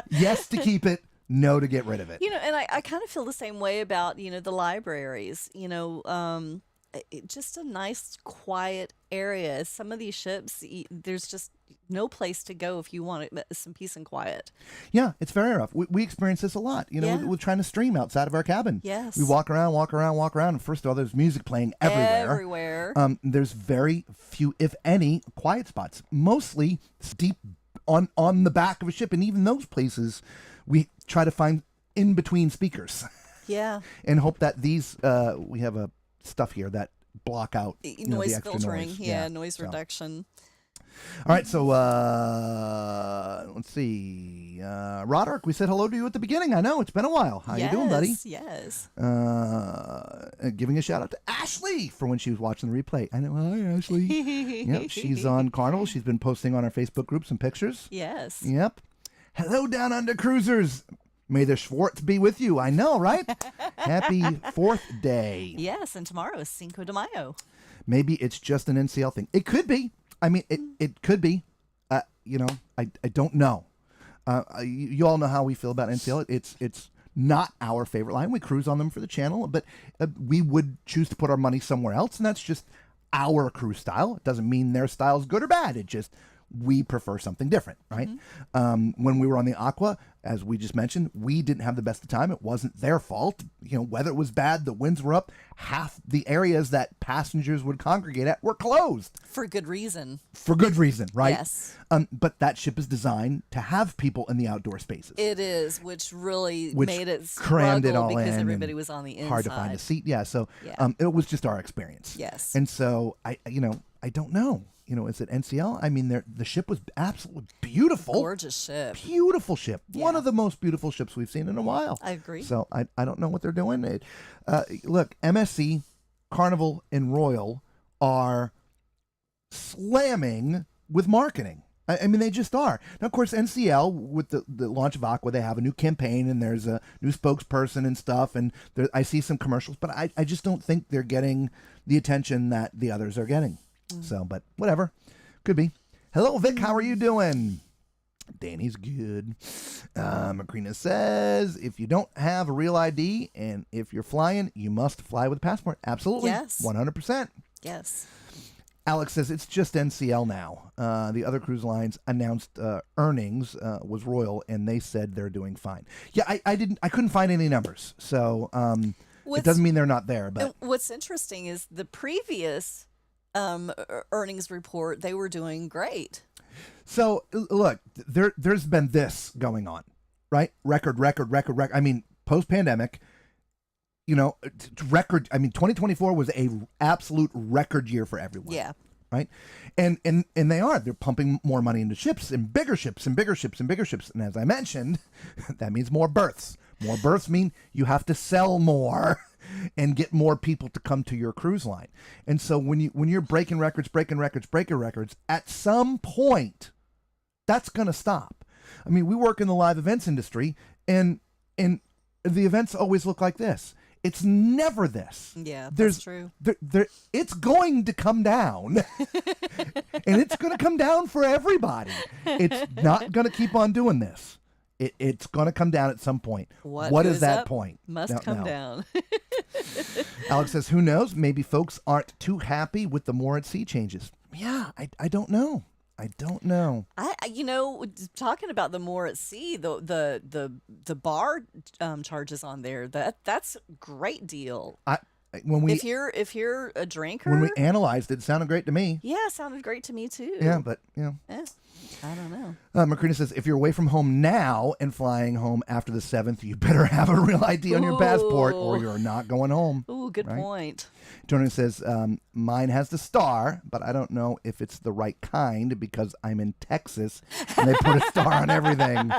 Yes to keep it. No to get rid of it. And I kind of feel the same way about, the libraries, just a nice, quiet area. Some of these ships, there's just no place to go if you want some peace and quiet. Yeah, it's very rough. We experience this a lot. Yeah. We're trying to stream outside of our cabin. Yes. We walk around. And first of all, there's music playing everywhere. There's very few, if any, quiet spots. Mostly deep on the back of a ship. And even those places, we try to find in between speakers. Yeah. And hope that these, we have a stuff here that block out noise the extra filtering. noise. Yeah, noise reduction. All right, so let's see. Roderick, we said hello to you at the beginning. I know, it's been a while. How you doing, buddy? Yes. Giving a shout out to Ashley for when she was watching the replay. I know, hi, Ashley. Yep, she's on Carnival. She's been posting on our Facebook group some pictures. Yes. Yep. Hello, Down Under Cruisers. May the Schwartz be with you. I know, right? Happy 4th day. Yes, and tomorrow is Cinco de Mayo. Maybe it's just an NCL thing. It could be. I mean, it could be. I don't know. You all know how we feel about NCL. It's not our favorite line. We cruise on them for the channel, but we would choose to put our money somewhere else, and that's just our cruise style. It doesn't mean their style is good or bad. It just we prefer something different, right? When we were on the Aqua, as we just mentioned, we didn't have the best of time. It wasn't their fault. Weather was bad. The winds were up. Half the areas that passengers would congregate at were closed. For good reason. For good reason, right? Yes. But that ship is designed to have people in the outdoor spaces. It is, which really Which made it crammed it struggle all because in everybody and was on the inside. hard to find a seat. Yeah, so Yeah. it was just our experience. Yes. And so I don't know. Is it NCL? I mean, the ship was absolutely beautiful. Gorgeous ship. Beautiful ship. Yeah. One of the most beautiful ships we've seen in a while. I agree. So I don't know what they're doing. Look, MSC, Carnival, and Royal are slamming with marketing. I mean, they just are. Now, of course, NCL, with the launch of Aqua, they have a new campaign, and there's a new spokesperson and stuff, and I see some commercials, but I just don't think they're getting the attention that the others are getting. So, but whatever. Could be. Hello, Vic. How are you doing? Danny's good. Macrina says, if you don't have a real ID and if you're flying, you must fly with a passport. Absolutely. Yes. 100%. Yes. Alex says, it's just NCL now. The other cruise lines announced earnings was Royal, and they said they're doing fine. Yeah, I couldn't find any numbers. So it doesn't mean they're not there. But what's interesting is the previous earnings report, they were doing great. So look, there's been this going on, right? Record. I mean, post-pandemic, record. I mean, 2024 was a absolute record year for everyone. Yeah. Right. And they're pumping more money into ships and bigger ships and bigger ships and bigger ships. And as I mentioned, that means more berths. More berths mean you have to sell more and get more people to come to your cruise line. And so when you're breaking records, at some point, that's going to stop. I mean, we work in the live events industry, and the events always look like this. It's never this. Yeah, that's true. It's going to come down, and it's going to come down for everybody. It's not going to keep on doing this. It's going to come down at some point. What is that point? Must come down. Alex says, who knows? Maybe folks aren't too happy with the more at sea changes. Yeah, I don't know. I don't know. Talking about the more at sea, the bar charges on there, that's a great deal. If you're a drinker, when we analyzed it sounded great to me. Yeah, it sounded great to me too. Yeah, but I don't know. Macrina says, if you're away from home now and flying home after the 7th, you better have a real ID on your passport or you're not going home. Ooh, good point. Tony says, mine has the star, but I don't know if it's the right kind because I'm in Texas and they put a star on everything.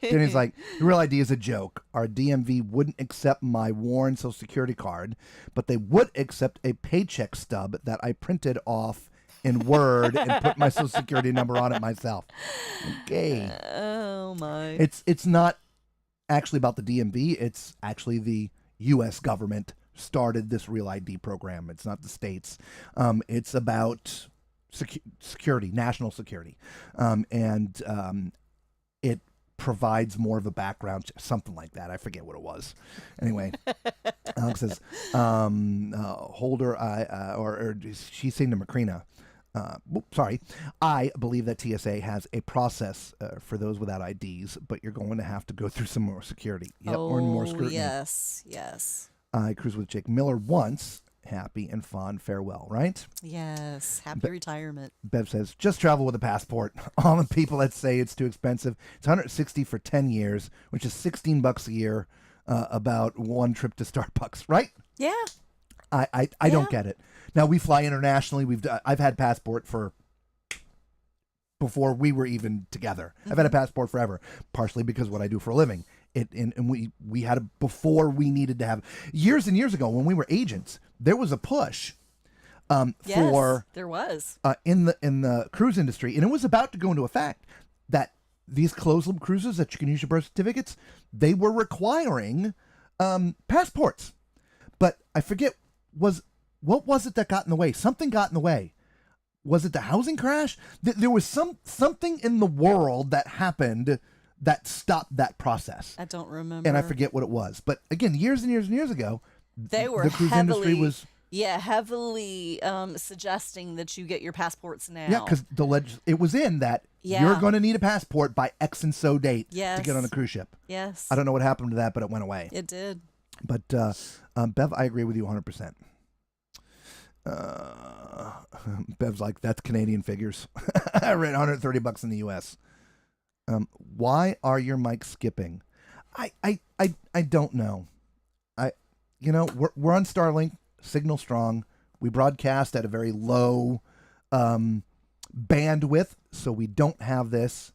Tony's like, the real ID is a joke. Our DMV wouldn't accept my worn Social Security card, but they would accept a paycheck stub that I printed off in Word and put my Social Security number on it myself. Okay. Oh, my. It's not actually about the DMV. It's actually the U.S. government started this Real ID program. It's not the states. It's about security, national security, and it provides more of a background, something like that. I forget what it was. Anyway, Alex says, Holder, or she's saying to Macrina, sorry, I believe that TSA has a process for those without IDs, but you're going to have to go through some more security. Yep, or more scrutiny. Yes. I cruised with Jake Miller once. Happy and fond farewell, right? Yes. Happy retirement. Bev says, just travel with a passport. All the people that say it's too expensive. It's $160 for 10 years, which is $16 a year, about one trip to Starbucks, right? Yeah. I don't get it. Now, we fly internationally. I've had passport for before we were even together. I've had a passport forever, partially because of what I do for a living. And we had it before we needed to have. Years and years ago, when we were agents, there was a push for there was in the cruise industry, and it was about to go into effect that these closed loop cruises that you can use your birth certificates, they were requiring passports. But I forget what was it that got in the way? Something got in the way. Was it the housing crash? There was something in the world that happened that stopped that process. I don't remember. And I forget what it was. But again, years and years and years ago, they were the cruise industry was heavily suggesting that you get your passports now. Yeah, because it was in that you're going to need a passport by X and so date to get on a cruise ship. Yes. I don't know what happened to that, but it went away. It did. But Bev, I agree with you 100%. Bev's like, that's Canadian figures. I read $130 in the U.S. Why are your mics skipping? I don't know. We're on Starlink, signal strong. We broadcast at a very low bandwidth, so we don't have this.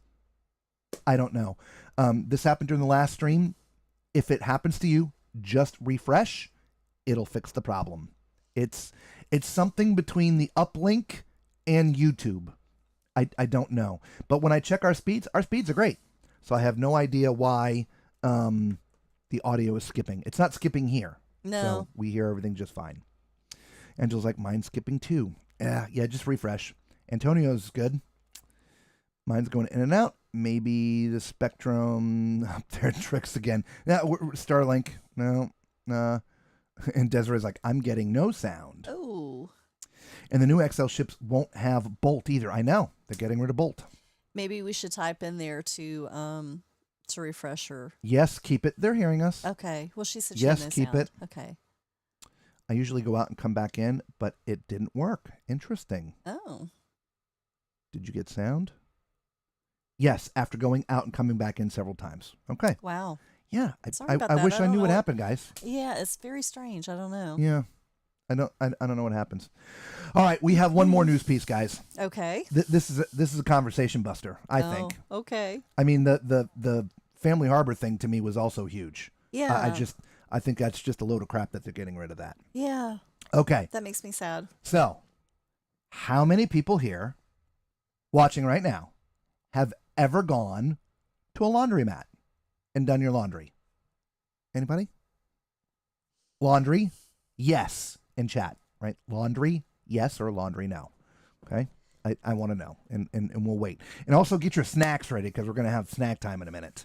I don't know. This happened during the last stream. If it happens to you, just refresh. It'll fix the problem. It's something between the uplink and YouTube. I don't know. But when I check our speeds are great. So I have no idea why the audio is skipping. It's not skipping here. No. So we hear everything just fine. Angela's like, mine's skipping too. Yeah, just refresh. Antonio's good. Mine's going in and out. Maybe the Spectrum up there tricks again. Yeah, Starlink. No. And Desiree's like, I'm getting no sound. Oh. And the new XL ships won't have Bolt either. I know. They're getting rid of Bolt. Maybe we should type in there to refresh her. Yes, keep it. They're hearing us. Okay. Well, she said yes, she keep sound. it. Okay. I usually go out and come back in, but it didn't work. Interesting. Oh. Did you get sound? Yes, after going out and coming back in several times. Okay. Wow. Yeah. Sorry about that. wish I don't knew know what happened, guys. Yeah, it's very strange. I don't know. Yeah. I don't know what happens. All right, we have one more news piece, guys. Okay. This is a conversation buster, I think. Okay. I mean, the Family Harbor thing to me was also huge. Yeah. I think that's just a load of crap that they're getting rid of that. Yeah. Okay. That makes me sad. So, how many people here watching right now have ever gone to a laundromat and done your laundry? Anybody? Laundry? Yes. In chat, right? Laundry, yes, or laundry, no. Okay? I want to know, and we'll wait. And also get your snacks ready, because we're going to have snack time in a minute.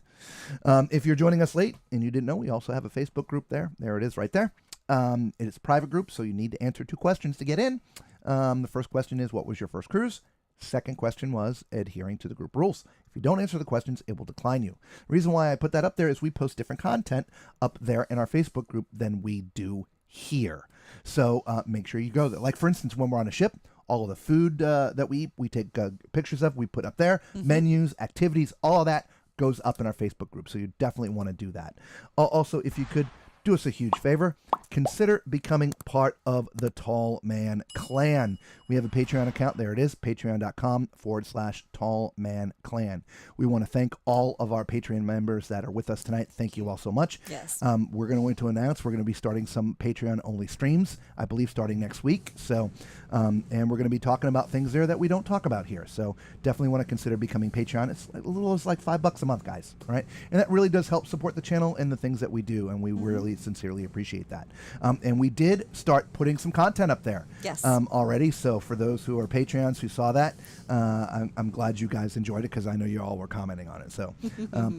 If you're joining us late and you didn't know, we also have a Facebook group there. There it is right there. It is a private group, so you need to answer 2 questions to get in. The first question is, what was your first cruise? Second question was adhering to the group rules. If you don't answer the questions, it will decline you. The reason why I put that up there is we post different content up there in our Facebook group than we do here. So make sure you go there. Like, for instance, when we're on a ship, all of the food that we eat, we take pictures of, we put up there. Mm-hmm. Menus, activities, all of that goes up in our Facebook group. So you definitely want to do that. Also, if you could do us a huge favor, consider becoming part of the Tall Man Clan. We have a Patreon account. There it is, patreon.com/Tall Man Clan. We want to thank all of our Patreon members that are with us tonight. Thank you all so much. Yes. We're going to announce we're going to be starting some Patreon-only streams, I believe, starting next week. So, and we're going to be talking about things there that we don't talk about here. So definitely want to consider becoming Patreon. It's a little as like $5 a month, guys. All right, and that really does help support the channel and the things that we do, and we really really sincerely appreciate that. And we did start putting some content up there Yes. already. So for those who are Patreons who saw that, I'm glad you guys enjoyed it because I know you all were commenting on it. So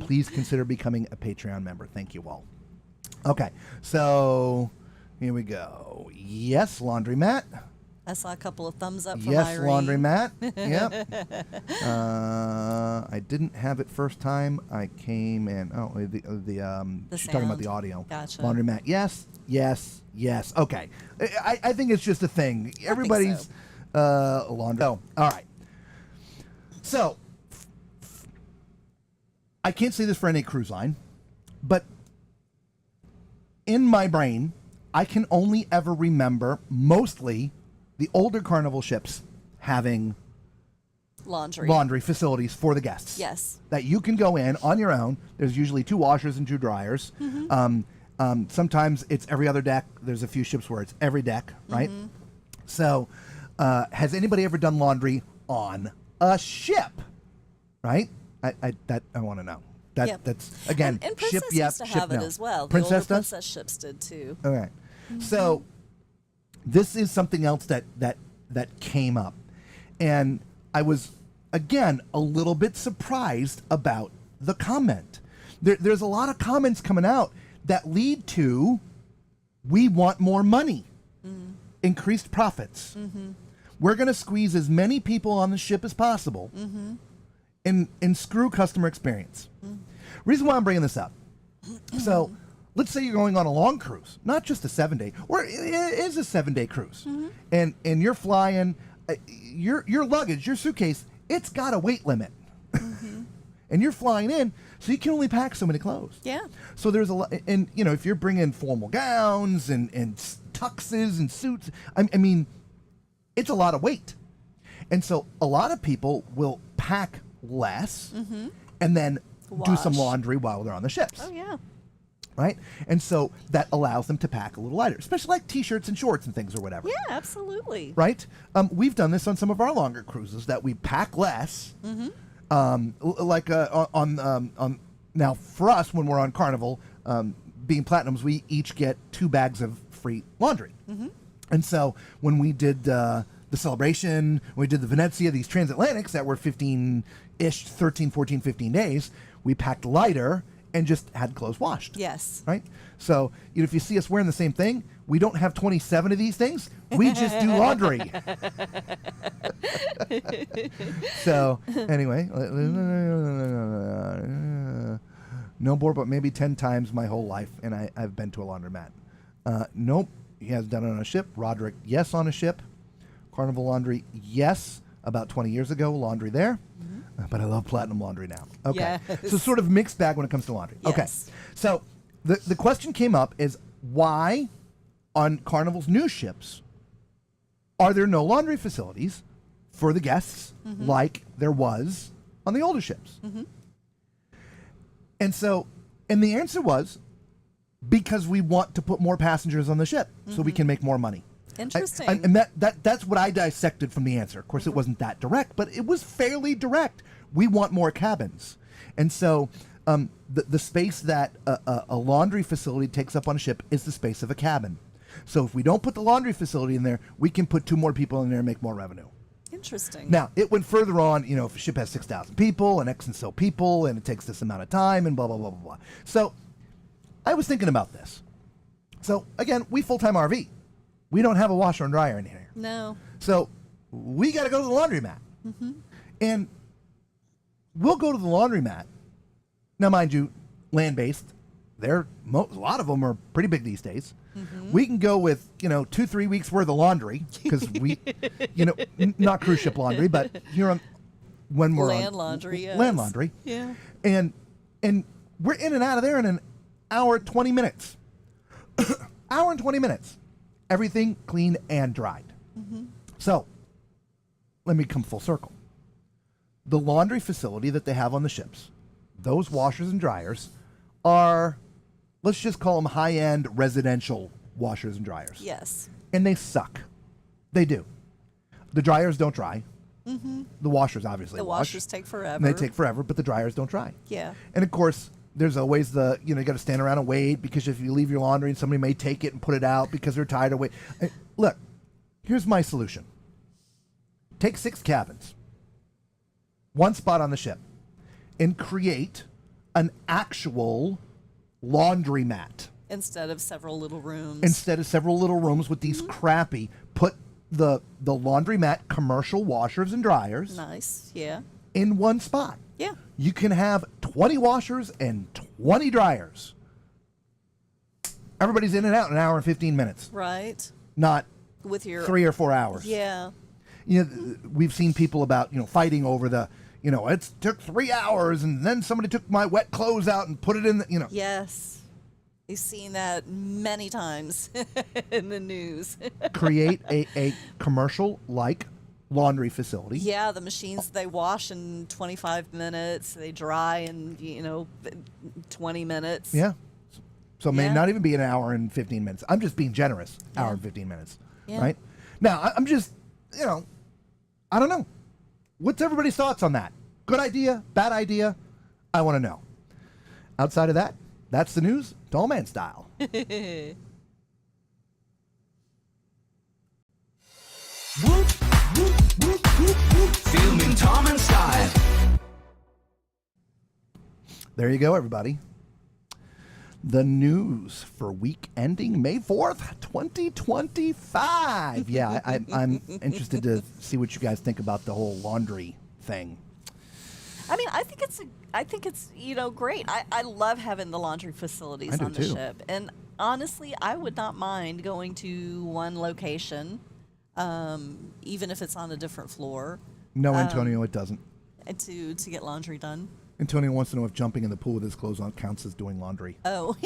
please consider becoming a Patreon member. Thank you all. Okay, so here we go. Yes, laundromat. I saw a couple of thumbs up from Yes, Irene. laundromat. Yep. I didn't have it first time. I came and she's talking about sound. the audio. Gotcha. Laundromat. Yes, yes, yes. Okay. I think it's just a thing. Everybody's laundry. Oh, all right. So I can't say this for any cruise line, but in my brain, I can only ever remember mostly the older Carnival ships having Laundry. facilities for the guests. Yes. That you can go in on your own. There's usually 2 washers and 2 dryers. Sometimes it's every other deck. There's a few ships where it's every deck, right? So has anybody ever done laundry on a ship? Right? I want to know. Yep. That's, again, and ship, Princess yep, used to ship, have no. it as well. Princess The older does? Princess ships did too. Okay. So this is something else that came up. And I was, again, a little bit surprised about the comment. There's a lot of comments coming out that lead to, we want more money, increased profits. We're going to squeeze as many people on the ship as possible and screw customer experience. Reason why I'm bringing this up. So let's say you're going on a long cruise, not just a 7-day, or it is a 7-day cruise, and you're flying, your luggage, your suitcase, it's got a weight limit, and you're flying in, so you can only pack so many clothes. Yeah. So there's a lot, and if you're bringing formal gowns and tuxes and suits, I mean, it's a lot of weight, and so a lot of people will pack less, and then do some Wash. laundry while they're on the ships. Oh yeah. Right? And so that allows them to pack a little lighter, especially like t-shirts and shorts and things or whatever. Yeah, absolutely. Right? We've done this on some of our longer cruises that we pack less. Like on now for us when we're on Carnival, being Platinums, we each get 2 bags of free laundry. And so when we did the Celebration, when we did the Venezia, these transatlantics that were 15-ish, 13, 14, 15 days, we packed lighter and just had clothes washed. Yes. Right? So if you see us wearing the same thing, we don't have 27 of these things. We just do laundry. So anyway, no more, but maybe 10 times my whole life, and I've been to a laundromat. Nope, he has done it on a ship. Roderick, yes, on a ship. Carnival laundry, yes, about 20 years ago, laundry there. But I love Platinum laundry now. Okay. Yes. So sort of mixed bag when it comes to laundry. Yes. Okay. So the question came up is why on Carnival's new ships are there no laundry facilities for the guests like there was on the older ships? And so, and the answer was because we want to put more passengers on the ship so we can make more money. Interesting. And that's what I dissected from the answer. Of course, it wasn't that direct, but it was fairly direct. We want more cabins. And so the space that a laundry facility takes up on a ship is the space of a cabin. So if we don't put the laundry facility in there, we can put 2 more people in there and make more revenue. Interesting. Now, it went further on, if a ship has 6,000 people and X and so people and it takes this amount of time and blah, blah, blah, blah, blah. So I was thinking about this. So again, we full-time RV. We don't have a washer and dryer in here. No. So we got to go to the laundromat. And we'll go to the laundromat. Now, mind you, land-based, a lot of them are pretty big these days. We can go with, 2-3 weeks worth of laundry because we, not cruise ship laundry, but when we're Land on laundry, yes. land laundry. Yeah. And we're in and out of there in an hour, 20 minutes. Hour and 20 minutes. Everything clean and dried. So, let me come full circle. The laundry facility that they have on the ships, those washers and dryers are, let's just call them high-end residential washers and dryers. Yes. And they suck. They do. The dryers don't dry. The washers obviously The wash. washers take forever. And they take forever, but the dryers don't dry. Yeah. And of course, There's always you got to stand around and wait because if you leave your laundry and somebody may take it and put it out because they're tired of waiting. Look, here's my solution. Take 6 cabins, 1 spot on the ship, and create an actual laundromat. Instead of several little rooms. With these crappy, put the laundromat commercial washers and dryers. Nice, yeah. In 1 spot. Yeah. You can have 20 washers and 20 dryers. Everybody's in and out in an hour and 15 minutes. Right. Not with your 3 or 4 hours. Yeah. We've seen people about, fighting over it took 3 hours and then somebody took my wet clothes out and put it in the. Yes. You've seen that many times in the news. Create a commercial-like laundry facility. Yeah, the machines, they wash in 25 minutes. They dry in, 20 minutes. Yeah. So it may Yeah. not even be an hour and 15 minutes. I'm just being generous. Hour and 15 minutes. Yeah. Right? Now, I'm just, I don't know. What's everybody's thoughts on that? Good idea? Bad idea? I want to know. Outside of that, that's the news, Tall Man style. Filming Tom and Style. There you go, everybody. The news for week ending May 4th, 2025. Yeah, I'm interested to see what you guys think about the whole laundry thing. I mean, I think it's great. I love having the laundry facilities on the too. ship. And honestly, I would not mind going to one location, even if it's on a different floor, No, Antonio, it doesn't. and to get laundry done. Antonio wants to know if jumping in the pool with his clothes on counts as doing laundry. Oh.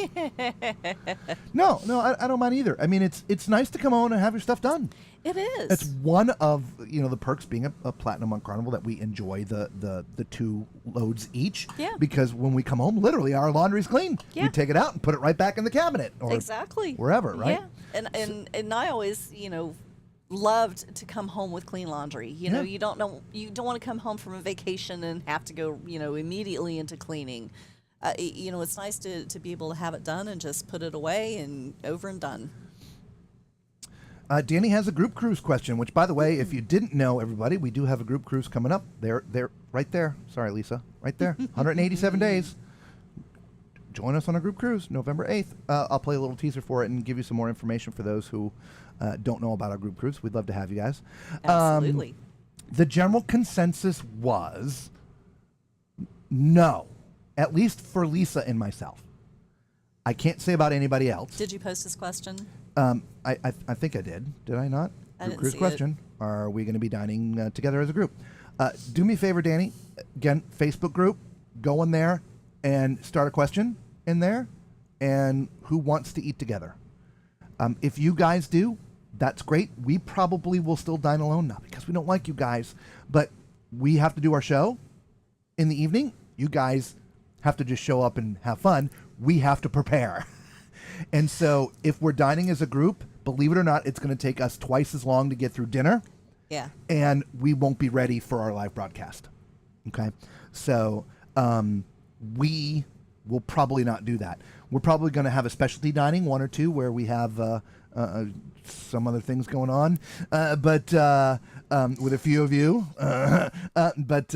No, I don't mind either. I mean, it's nice to come home and have your stuff done. It is. It's one of the perks being a platinum on Carnival that we enjoy the 2 loads each. Yeah. Because when we come home, literally our laundry's clean. Yeah. We take it out and put it right back in the cabinet or exactly. wherever, right? Yeah. And I always, loved to come home with clean laundry. You don't want to come home from a vacation and have to go, immediately into cleaning. It's nice to be able to have it done and just put it away and over and done. Danny has a group cruise question, which, by the way, if you didn't know, everybody, we do have a group cruise coming up. They're right there. Sorry, Lisa. Right there. 187 days. Join us on a group cruise, November 8th. I'll play a little teaser for it and give you some more information for those who don't know about our group cruise. We'd love to have you guys. Absolutely. The general consensus was no, at least for Lisa and myself. I can't say about anybody else. Did you post this question? I think I did. Did I not? I Group didn't cruise see question. Are we going to be dining together as a group? Do me a favor, Danny. Again, Facebook group. Go in there and start a question in there. And who wants to eat together? If you guys do, that's great. We probably will still dine alone, not because we don't like you guys, but we have to do our show in the evening. You guys have to just show up and have fun. We have to prepare. And so if we're dining as a group, believe it or not, it's going to take us twice as long to get through dinner. Yeah. And we won't be ready for our live broadcast. Okay? So we will probably not do that. We're probably going to have a specialty dining, 1 or 2, where we have some other things going on. But with a few of you. But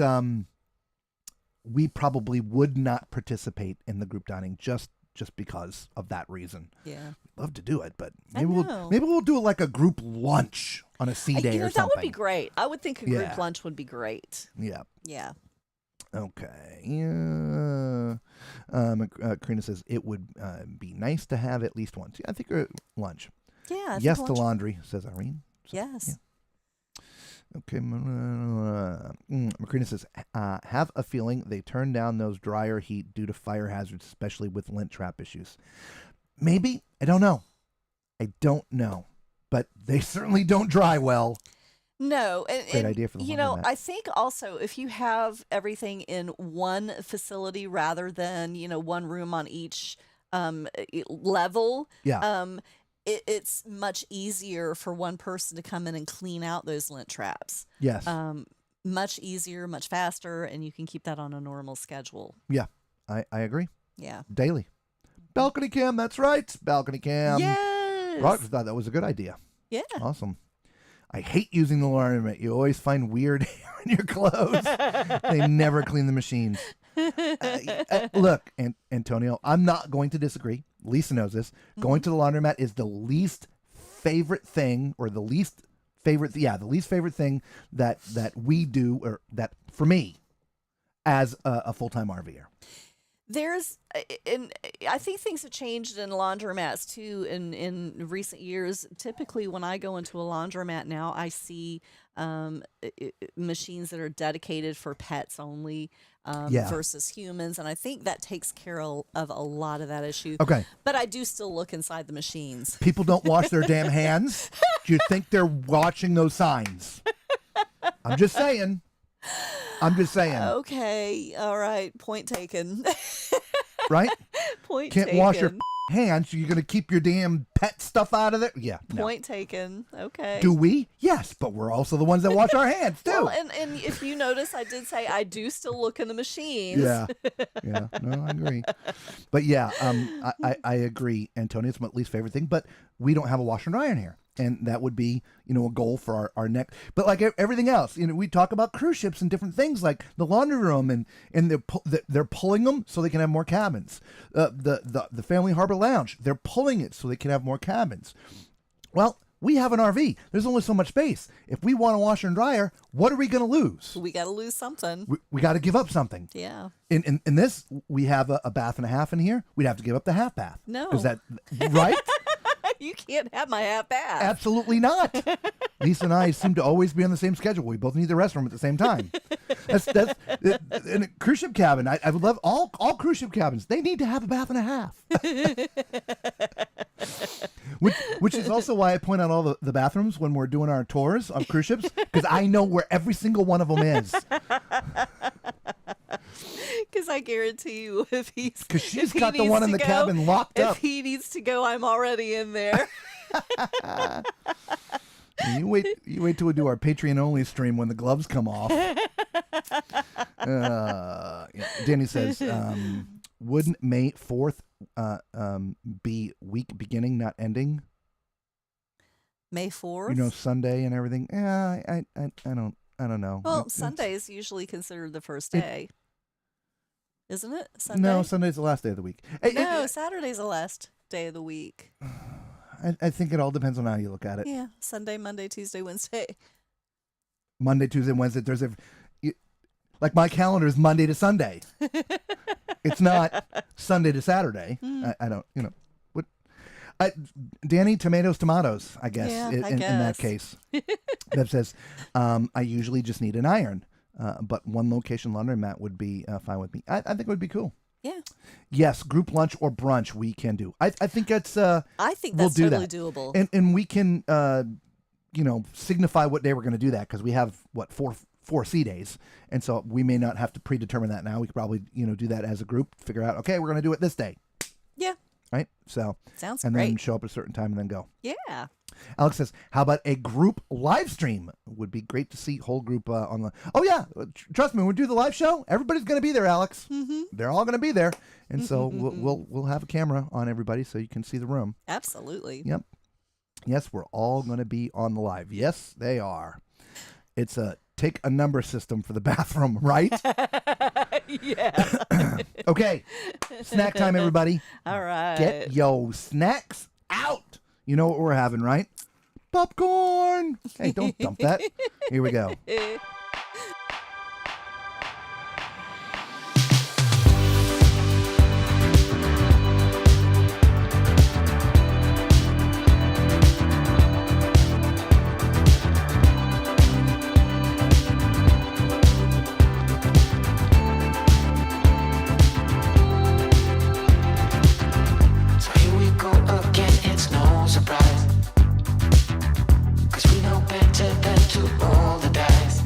we probably would not participate in the group dining just because of that reason. Yeah. Love to do it, but I know. maybe we'll do it like a group lunch on a sea day or that something. would be great. I would think a group Yeah. lunch would be great. Yeah. Yeah. Okay. Yeah. Karina says it would be nice to have at least once. Yeah, I think lunch. Yeah. I think Yes to lunch- laundry, says Irene. So, Yes. yeah. Okay. Macrina says, have a feeling they turned down those dryer heat due to fire hazards, especially with lint trap issues. Maybe. I don't know. But they certainly don't dry well. No. Great idea for the laundromat. I think also if you have everything in one facility rather than, one room on each level, Yeah. it's much easier for one person to come in and clean out those lint traps. Yes. Much easier, much faster, and you can keep that on a normal schedule. Yeah. I agree. Yeah. daily. Balcony cam, that's right. Balcony cam. Yes. Roger thought that was a good idea. Yeah. Awesome. I hate using the laundromat. You always find weird hair in your clothes. They never clean the machines. Look, Antonio, I'm not going to disagree. Lisa knows this. Going to the laundromat is the least favorite thing, or the least favorite thing that we do, or that for me as a full-time RVer. And I think things have changed in laundromats too in recent years. Typically, when I go into a laundromat now, I see machines that are dedicated for pets only versus humans, and I think that takes care of a lot of that issue. Okay. But I do still look inside the machines. People don't wash their damn hands. Do you think they're watching those signs? I'm just saying. Okay, all right, point taken. Right? Point Can't taken. wash your hands, so you're going to keep your damn pet stuff out of there? Yeah. No. Point taken. Okay. Do we? Yes, but we're also the ones that wash our hands, too. Well, and if you notice, I did say I do still look in the machines. Yeah. No, I agree. But yeah, I agree, Antonio. It's my least favorite thing. But we don't have a washer and dryer in here, and that would be, a goal for our next. But like everything else, we talk about cruise ships and different things, like the laundry room, and they're pulling them so they can have more cabins. The Family Harbor Lounge, they're pulling it so they can have more cabins. Well, we have an RV. There's only so much space. If we want a washer and dryer, what are we going to lose? We got to lose something. We got to give up something. Yeah. In this, we have a bath and a half in here. We'd have to give up the half bath. No. Is that right? You can't have my half bath. Absolutely not. Lisa and I seem to always be on the same schedule. We both need the restroom at the same time. That's in a cruise ship cabin. I would love all cruise ship cabins. They need to have a bath and a half. Which is also why I point out all the bathrooms when we're doing our tours on cruise ships, because I know where every single one of them is. Because I guarantee you, because she's got the one in the cabin locked up. If he needs to go, I'm already in there. You wait till we do our Patreon only stream when the gloves come off. Danny says, wouldn't May 4th be week beginning, not ending? May 4th? Sunday and everything. Yeah, I don't know. Well, Sunday is usually considered the first day. Isn't it? Sunday? No, Sunday's the last day of the week. No, Saturday's the last day of the week. I think it all depends on how you look at it. Yeah, Sunday, Monday, Tuesday, Wednesday. Monday, Tuesday, Wednesday, Thursday. Like my calendar is Monday to Sunday. It's not Sunday to Saturday. I don't, what? Danny, tomatoes, I guess, Yeah, in that case. That says, I usually just need an iron. But one location laundromat would be fine with me. I think it would be cool. Yeah. Yes, group lunch or brunch we can do. I think that's. I think that's we'll totally do that. doable. And we can, signify what day we're going to do that, because we have four sea days, and so we may not have to predetermine that now. We could probably do that as a group, figure out, okay, we're going to do it this day. Yeah. Right. So. Sounds and great. then show up at a certain time and then go. Yeah. Alex says, how about a group live stream? Would be great to see whole group on the... Oh, yeah. Trust me, when we do the live show, everybody's going to be there, Alex. Mm-hmm. They're all going to be there. And so we'll have a camera on everybody so you can see the room. Absolutely. Yep. Yes, we're all going to be on the live. Yes, they are. It's a take a number system for the bathroom, right? Yeah. Okay. Snack time, everybody. All right. Get yo snacks out. You know what we're having, right? Popcorn. Hey, don't dump that. Here we go. So here we go again, it's no surprise. 'Cause we know better than to roll the dice.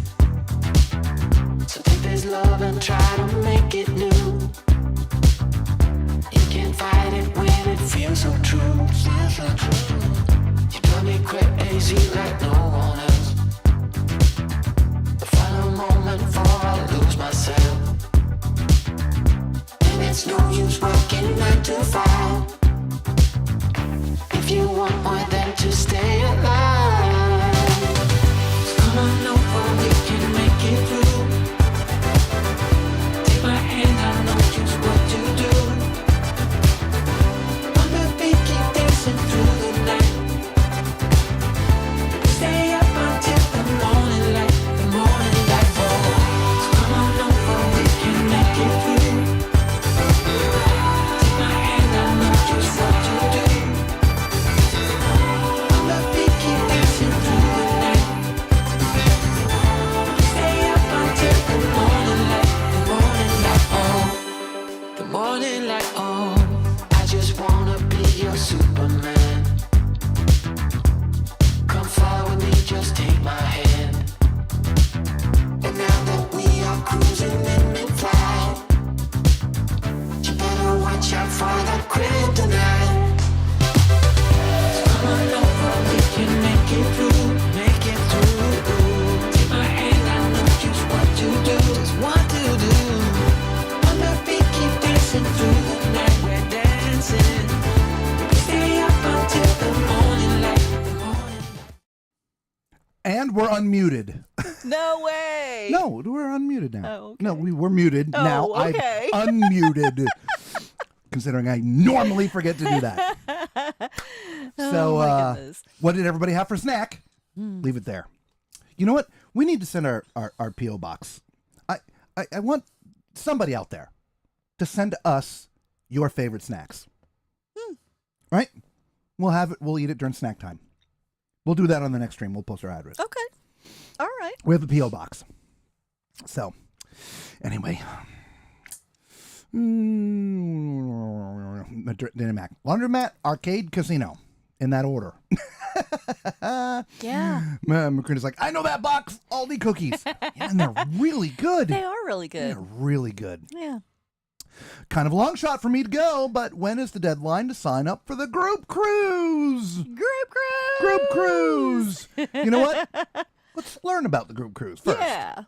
we're unmuted. No way. No, we're unmuted now. Oh, okay. No, we were muted. Oh, Now okay. I'm unmuted. Considering I normally forget to do that. So, my goodness. what did everybody have for snack? Leave it there. You know what? We need to send our P.O. box. I want somebody out there to send us your favorite snacks. Right? We'll have it. We'll eat it during snack time. We'll do that on the next stream. We'll post our address. Okay. All right. We have a P.O. box. So, anyway. Mac. Laundromat, arcade, casino. In that order. Yeah. McCrina's like, I know that box. Aldi cookies. Yeah, and they're really good. They are really good. They're really good. Yeah. Kind of a long shot for me to go, but when is the deadline to sign up for the group cruise? Group cruise. Group cruise. You know what? Let's learn about the group cruise first. Yeah.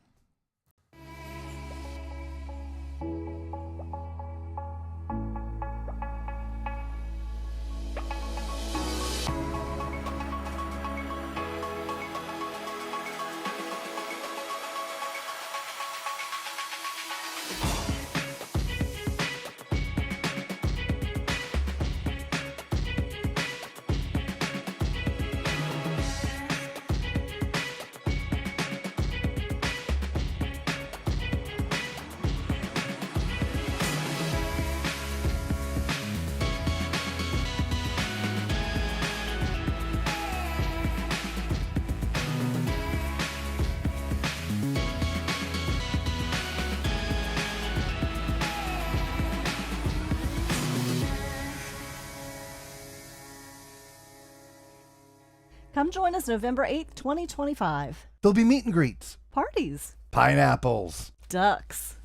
Come join us November 8th, 2025. There'll be meet and greets, Parties, pineapples. ducks,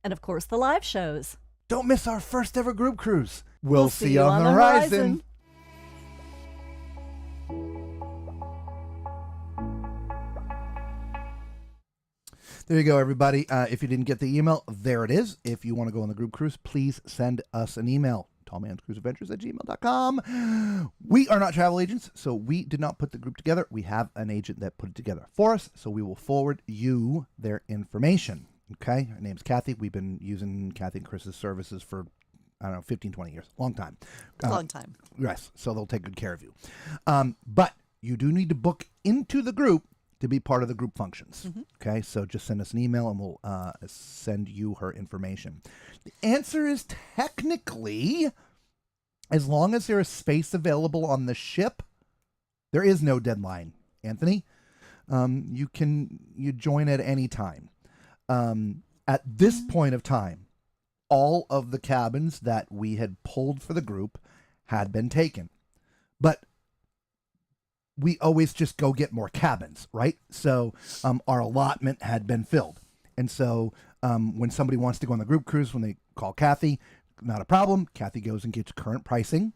and of course the live shows. Don't miss our first ever group cruise. We'll see you you on the horizon. There you go, everybody. If you didn't get the email, there it is. If you want to go on the group cruise, please send us an email. tallmanscruiseadventures@gmail.com. We are not travel agents, so we did not put the group together. We have an agent that put it together for us, so we will forward you their information. Okay? Her name's Kathy. We've been using Kathy and Chris's services for, I don't know, 15, 20 years. Long time. Long time. Yes, so they'll take good care of you. But you do need to book into the group to be part of the group functions. Okay, so just send us an email and we'll send you her information. The answer is technically, as long as there is space available on the ship, there is no deadline, Anthony. You join at any time. At this point of time, all of the cabins that we had pulled for the group had been taken. But we always just go get more cabins, right? So our allotment had been filled. And so when somebody wants to go on the group cruise, when they call Kathy, not a problem. Kathy goes and gets current pricing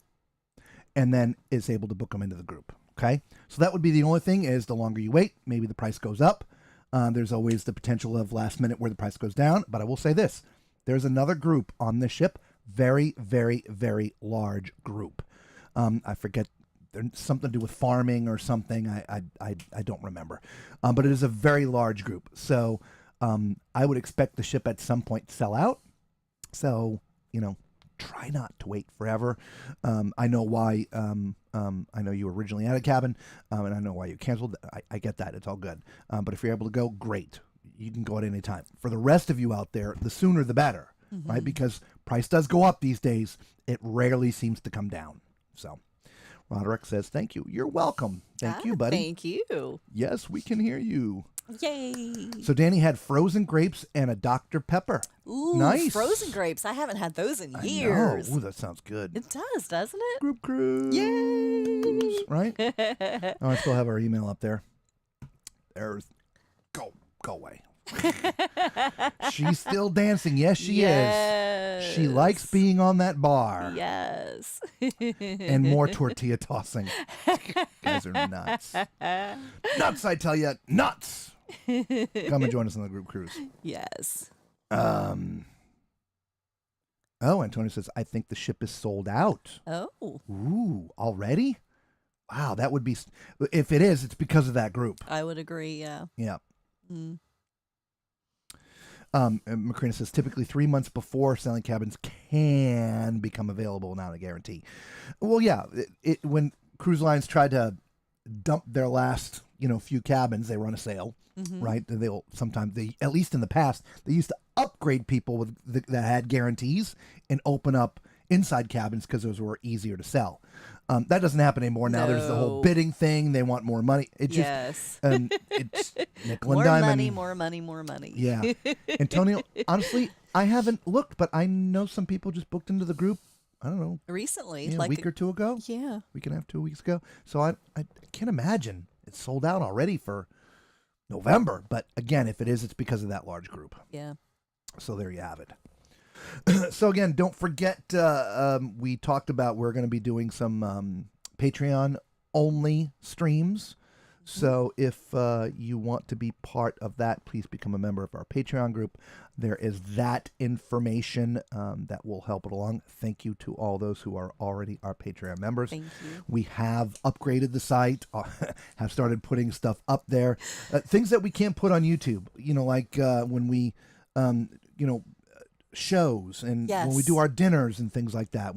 and then is able to book them into the group. Okay? So that would be the only thing is the longer you wait, maybe the price goes up. There's always the potential of last minute where the price goes down. But I will say this. There's another group on the ship. Very, very, very large group. I forget. There's something to do with farming or something. I don't remember. But it is a very large group. So I would expect the ship at some point to sell out. So, try not to wait forever. I know why. I know you originally had a cabin, and I know why you canceled. I get that. It's all good. But if you're able to go, great. You can go at any time. For the rest of you out there, the sooner the better, right? Because price does go up these days. It rarely seems to come down. So Roderick says, thank you. You're welcome. Thank you, buddy. Thank you. Yes, we can hear you. Yay. So Danny had frozen grapes and a Dr. Pepper. Ooh, nice. Frozen grapes. I haven't had those in I years. know. Ooh, that sounds good. It does, doesn't it? Group cruise. Yay. Right? Oh, I still have our email up there. There's go away. She's still dancing. Yes, she is. She likes being on that bar. Yes. And more tortilla tossing. You guys are nuts. Nuts, I tell you. Nuts. Come and join us on the group cruise. Yes. Oh, Antonio says, I think the ship is sold out. Oh. Ooh, already? Wow, that would be. If it is, it's because of that group. I would agree. Yeah. Yeah. Mm. And Macrina says typically 3 months before selling cabins can become available, not a guarantee. Well, yeah, when cruise lines tried to dump their last few cabins, they run a sale, right? They'll sometimes at least in the past they used to upgrade people that had guarantees and open up inside cabins because those were easier to sell. That doesn't happen anymore. Now there's the whole No. bidding thing. They want more money. It just Yes. it's nickel and More diamond. money, more money, more money. Yeah. Antonio, honestly, I haven't looked, but I know some people just booked into the group. I don't know, Recently, a like week or two ago. yeah. Week and a half, 2 weeks ago. So I can't imagine it's sold out already for November. But again, if it is, it's because of that large group. Yeah. So there you have it. So again, don't forget, we talked about we're going to be doing some Patreon only streams. So if you want to be part of that, please become a member of our Patreon group. There is that information that will help it along. Thank you to all those who are already our Patreon members. Thank you. We have upgraded the site, have started putting stuff up there. Things that we can't put on YouTube, like when we, shows and when we Yes. do our dinners and things like that.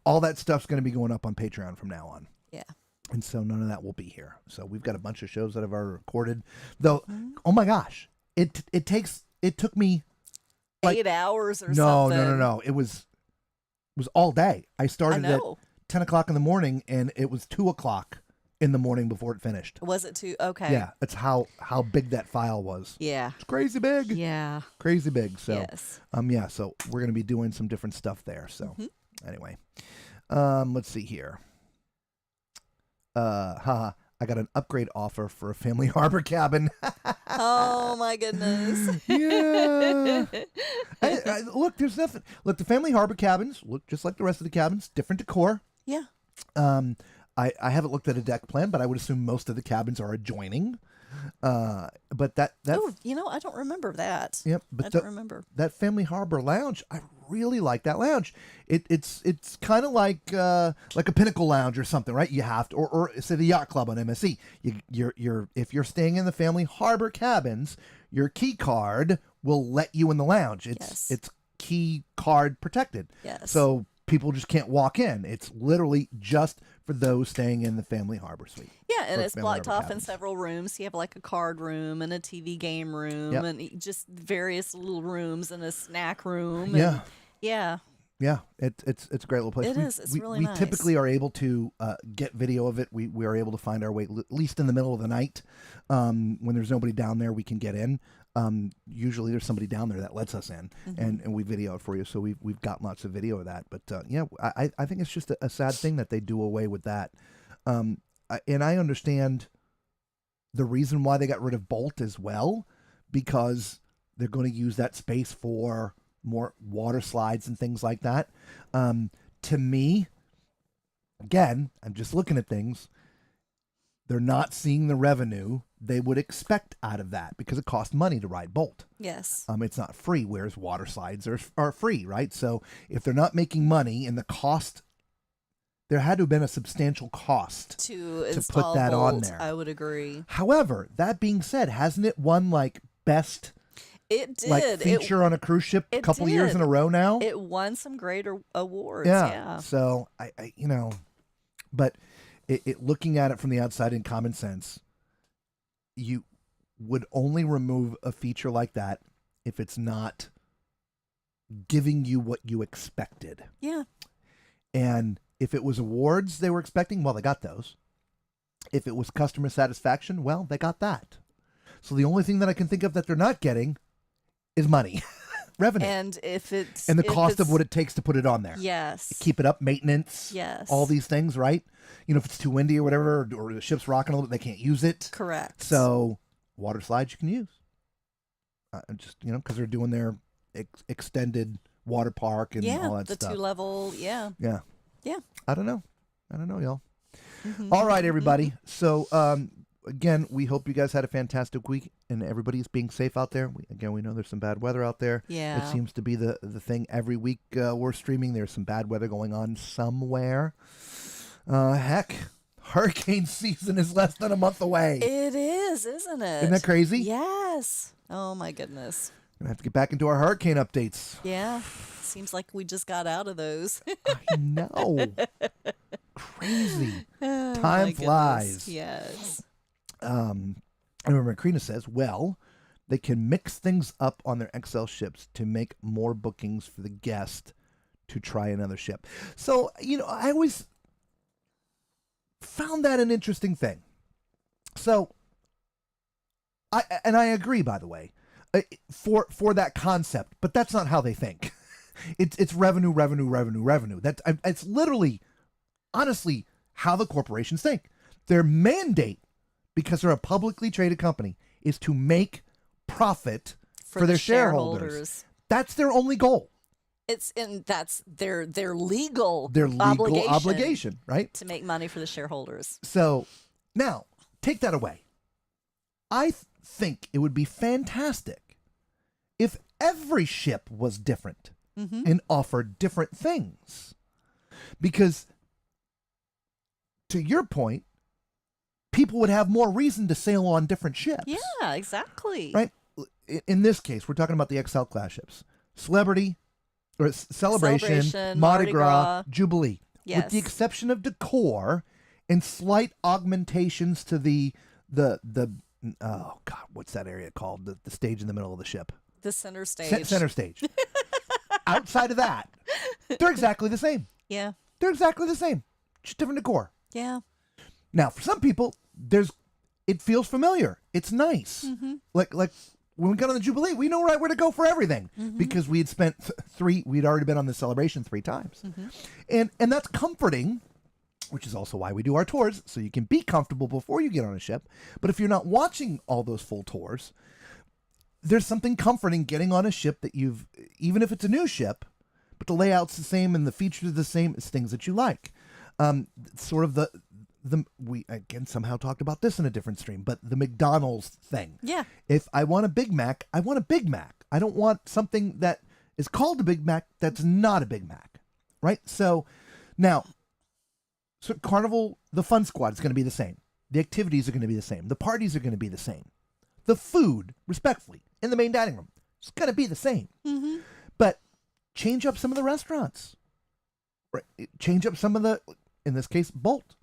All that stuff's going to be going up on Patreon from now on. Yeah. And so none of that will be here. So we've got a bunch of shows that I've already recorded. Though, oh my gosh, it took me 8 hours or no, something. no. It was all day. I started at know. 10 o'clock in the morning, and it was 2 o'clock in the morning before it finished. Was it too? Okay. Yeah, that's how big that file was. Yeah. It's crazy big. Yeah. Crazy big. So Yes. yeah, so we're gonna be doing some different stuff there. So anyway. Let's see here. I got an upgrade offer for a family harbor cabin. Oh my goodness. Yeah. Look, there's nothing. Look, the family harbor cabins look just like the rest of the cabins. Different decor. Yeah. I haven't looked at a deck plan, but I would assume most of the cabins are adjoining. But that Oh, I don't remember that. Yep, but I don't remember. that Family Harbor Lounge, I really like that lounge. It's kind of like a Pinnacle Lounge or something, right? You have to, or say the Yacht Club on MSC. You're if you're staying in the Family Harbor cabins, your key card will let you in the lounge. It's key card protected. Yes. So people just can't walk in. It's literally just for those staying in the Family Harbor suite. Yeah, and or it's Family blocked Harbor off in cabins. several rooms. You have like a card room and a TV game room Yep. and just various little rooms and a snack room. Yeah. And yeah. Yeah, it's a great little place. It is. It's really we nice. typically are able to get video of it. We are able to find our way, at least in the middle of the night. When there's nobody down there, we can get in. Usually there's somebody down there that lets us in, and we video it for you. So we've got lots of video of that. But yeah, I think it's just a sad thing that they do away with that. And I understand the reason why they got rid of Bolt as well, because they're going to use that space for more water slides and things like that. To me, again, I'm just looking at things. They're not seeing the revenue they would expect out of that because it costs money to ride Bolt. Yes. It's not free, whereas water slides are free, right? So if they're not making money and the cost, there had to have been a substantial cost To put install that on Bolt, there. I would agree. However, that being said, hasn't it won like best It did. like feature on a cruise ship a it couple years did. in a row now? It won some great awards. Yeah. Yeah. So I but looking at it from the outside in common sense, you would only remove a feature like that if it's not giving you what you expected. Yeah. And if it was awards they were expecting, well, they got those. If it was customer satisfaction, well, they got that. So the only thing that I can think of that they're not getting is money, revenue, And if it's and the if cost of it's- what it takes to put it on there. Yes. Keep it up, maintenance, Yes. all these things, right? If it's too windy or whatever, or the ship's rocking a little bit, they can't use it. Correct. So water slides you can use. Just, because they're doing their extended water park and all that the stuff. 2-level. Yeah. Yeah. Yeah. I don't know, y'all. All right, everybody. So, again, we hope you guys had a fantastic week and everybody's being safe out there. We know there's some bad weather out there. Yeah. It seems to be the thing every week we're streaming. There's some bad weather going on somewhere. Heck, Hurricane season is less than a month away. It is, isn't it? Isn't that crazy? Yes. Oh my goodness. Gonna have to get back into our hurricane updates. Yeah. Seems like we just got out of those. I know. Crazy. Oh, my Time goodness. flies. Yes. I remember Karina says, well, they can mix things up on their Excel ships to make more bookings for the guest to try another ship. So, I always found that an interesting thing. So, I agree, by the way, for that concept, but that's not how they think. It's revenue. It's literally, honestly, how the corporations think. Their mandate, because they're a publicly traded company, is to make profit for the their shareholders. That's their only goal. That's their legal Obligation, right? to make money for the shareholders. So now take that away. I think it would be fantastic if every ship was different and offered different things. Because to your point, people would have more reason to sail on different ships. Yeah, exactly. Right? In this case, we're talking about the XL class ships. Celebrity, or Celebration, Mardi Gras, Jubilee. Yes. With the exception of decor and slight augmentations to the oh God, what's that area called? The stage in the middle of the ship. The center stage. Center stage. Outside of that, they're exactly the same. Yeah. They're exactly the same. Just different decor. Yeah. Now, for some people, it feels familiar. It's nice. Like when we got on the Jubilee, we know right where to go for everything because we had spent we'd already been on the Celebration 3 times. And that's comforting, which is also why we do our tours, so you can be comfortable before you get on a ship. But if you're not watching all those full tours, there's something comforting getting on a ship that even if it's a new ship, but the layout's the same and the features are the same, it's things that you like. Sort of we again somehow talked about this in a different stream, but the McDonald's thing. Yeah. If I want a Big Mac, I want a Big Mac. I don't want something that is called a Big Mac that's not a Big Mac, right? So now, Carnival, the Fun Squad is going to be the same. The activities are going to be the same. The parties are going to be the same. The food, respectfully, in the main dining room, is going to be the same. But change up some of the restaurants. Right? Change up some of the, in this case, Bolt.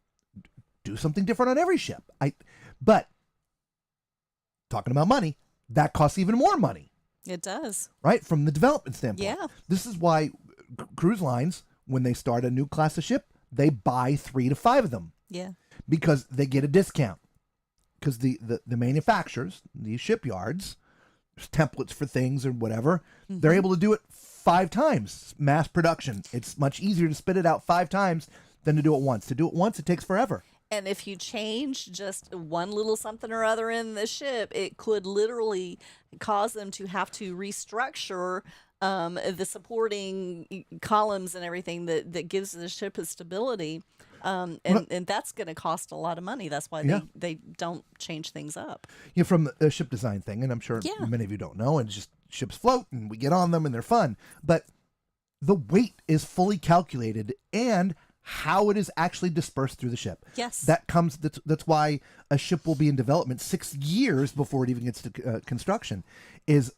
Do something different on every ship. But talking about money, that costs even more money. It does. Right? From the development standpoint. Yeah. This is why cruise lines, when they start a new class of ship, they buy 3 to 5 of them. Yeah. Because they get a discount. Because the manufacturers, these shipyards, there's templates for things or whatever, they're able to do it 5 times. Mass production. It's much easier to spit it out 5 times than to do it once. To do it once, it takes forever. And if you change just one little something or other in the ship, it could literally cause them to have to restructure the supporting columns and everything that gives the ship a stability. And that's going to cost a lot of money. That's why they don't change things up. From the ship design thing, and I'm sure many of you don't know, and just ships float and we get on them and they're fun. But the weight is fully calculated and how it is actually dispersed through the ship. Yes. That's why a ship will be in development 6 years before it even gets to construction. Is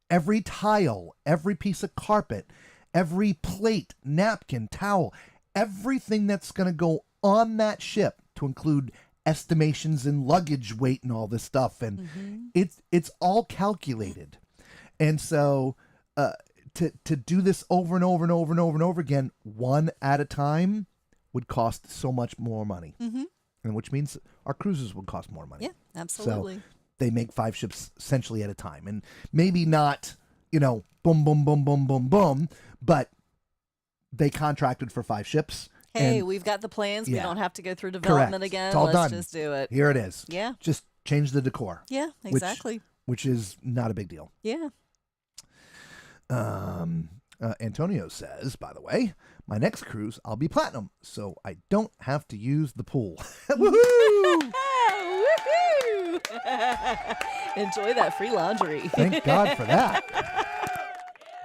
every tile, every piece of carpet, every plate, napkin, towel, everything that's going to go on that ship, to include estimations and luggage weight and all this stuff, and it's all calculated. And so to do this over and over and over and over and over again, one at a time, would cost so much more money. And which means our cruises would cost more money. Yeah, absolutely. So they make 5 ships essentially at a time, and maybe not, boom, boom, boom, boom, boom, boom, but they contracted for 5 ships. Hey, we've got the plans. We Yeah. don't have to go through development Correct. again. It's all Let's done. just do it. Here it is. Yeah. Just change the decor. Yeah, exactly. Which is not a big deal. Yeah. Antonio says, by the way, my next cruise, I'll be platinum, so I don't have to use the pool. Woohoo! Woohoo! Enjoy that free laundry. Thank God for that.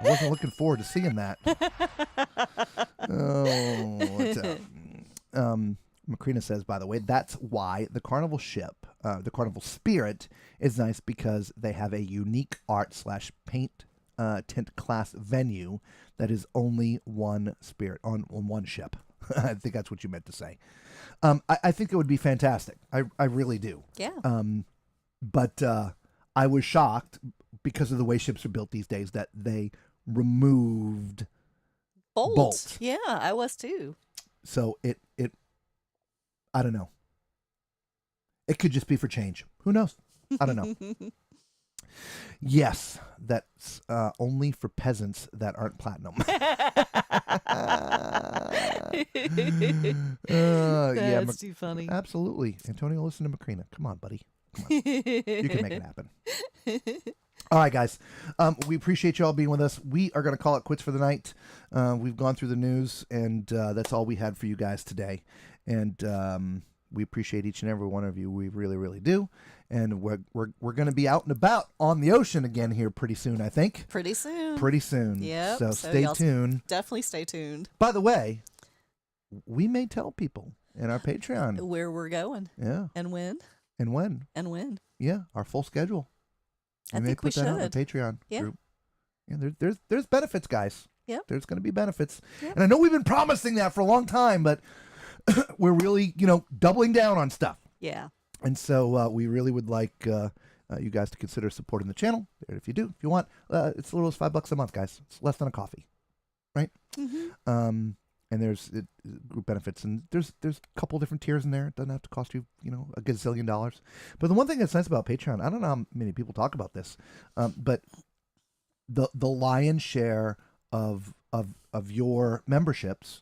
I wasn't looking forward to seeing that. Macrina says, by the way, that's why the Carnival ship, the Carnival Spirit, is nice because they have a unique art/paint tint class venue that is only one Spirit on one ship. I think that's what you meant to say. I think it would be fantastic. I really do. Yeah. But I was shocked because of the way ships are built these days that they removed Bolt. Yeah, I was too. So it I don't know. It could just be for change. Who knows? I don't know. Yes, that's only for peasants that aren't platinum. Yeah, That's too funny. Absolutely. Antonio, listen to Macrina. Come on, buddy. Come on. You can make it happen. All right, guys. We appreciate you all being with us. We are going to call it quits for the night. We've gone through the news, and that's all we had for you guys today. And we appreciate each and every one of you. We really, really do. And we're going to be out and about on the ocean again here pretty soon, I think. Pretty soon. Pretty soon. Yep. So stay y'all tuned. Definitely stay tuned. By the way, we may tell people in our Patreon Where we're going. Yeah. And when. and when. And when. Yeah, our full schedule. I may think we put that out on should. the Patreon Yeah. group. Yeah, there's benefits, guys. Yep. There's going to be benefits. Yep. And I know we've been promising that for a long time, but we're really, doubling down on stuff. Yeah. And so we really would like you guys to consider supporting the channel. If you do, if you want, it's as little as $5 a month, guys. It's less than a coffee, right? Mm-hmm. And there's group benefits, and there's a couple different tiers in there. It doesn't have to cost you, a gazillion dollars. But the one thing that's nice about Patreon, I don't know how many people talk about this, but the lion's share of your memberships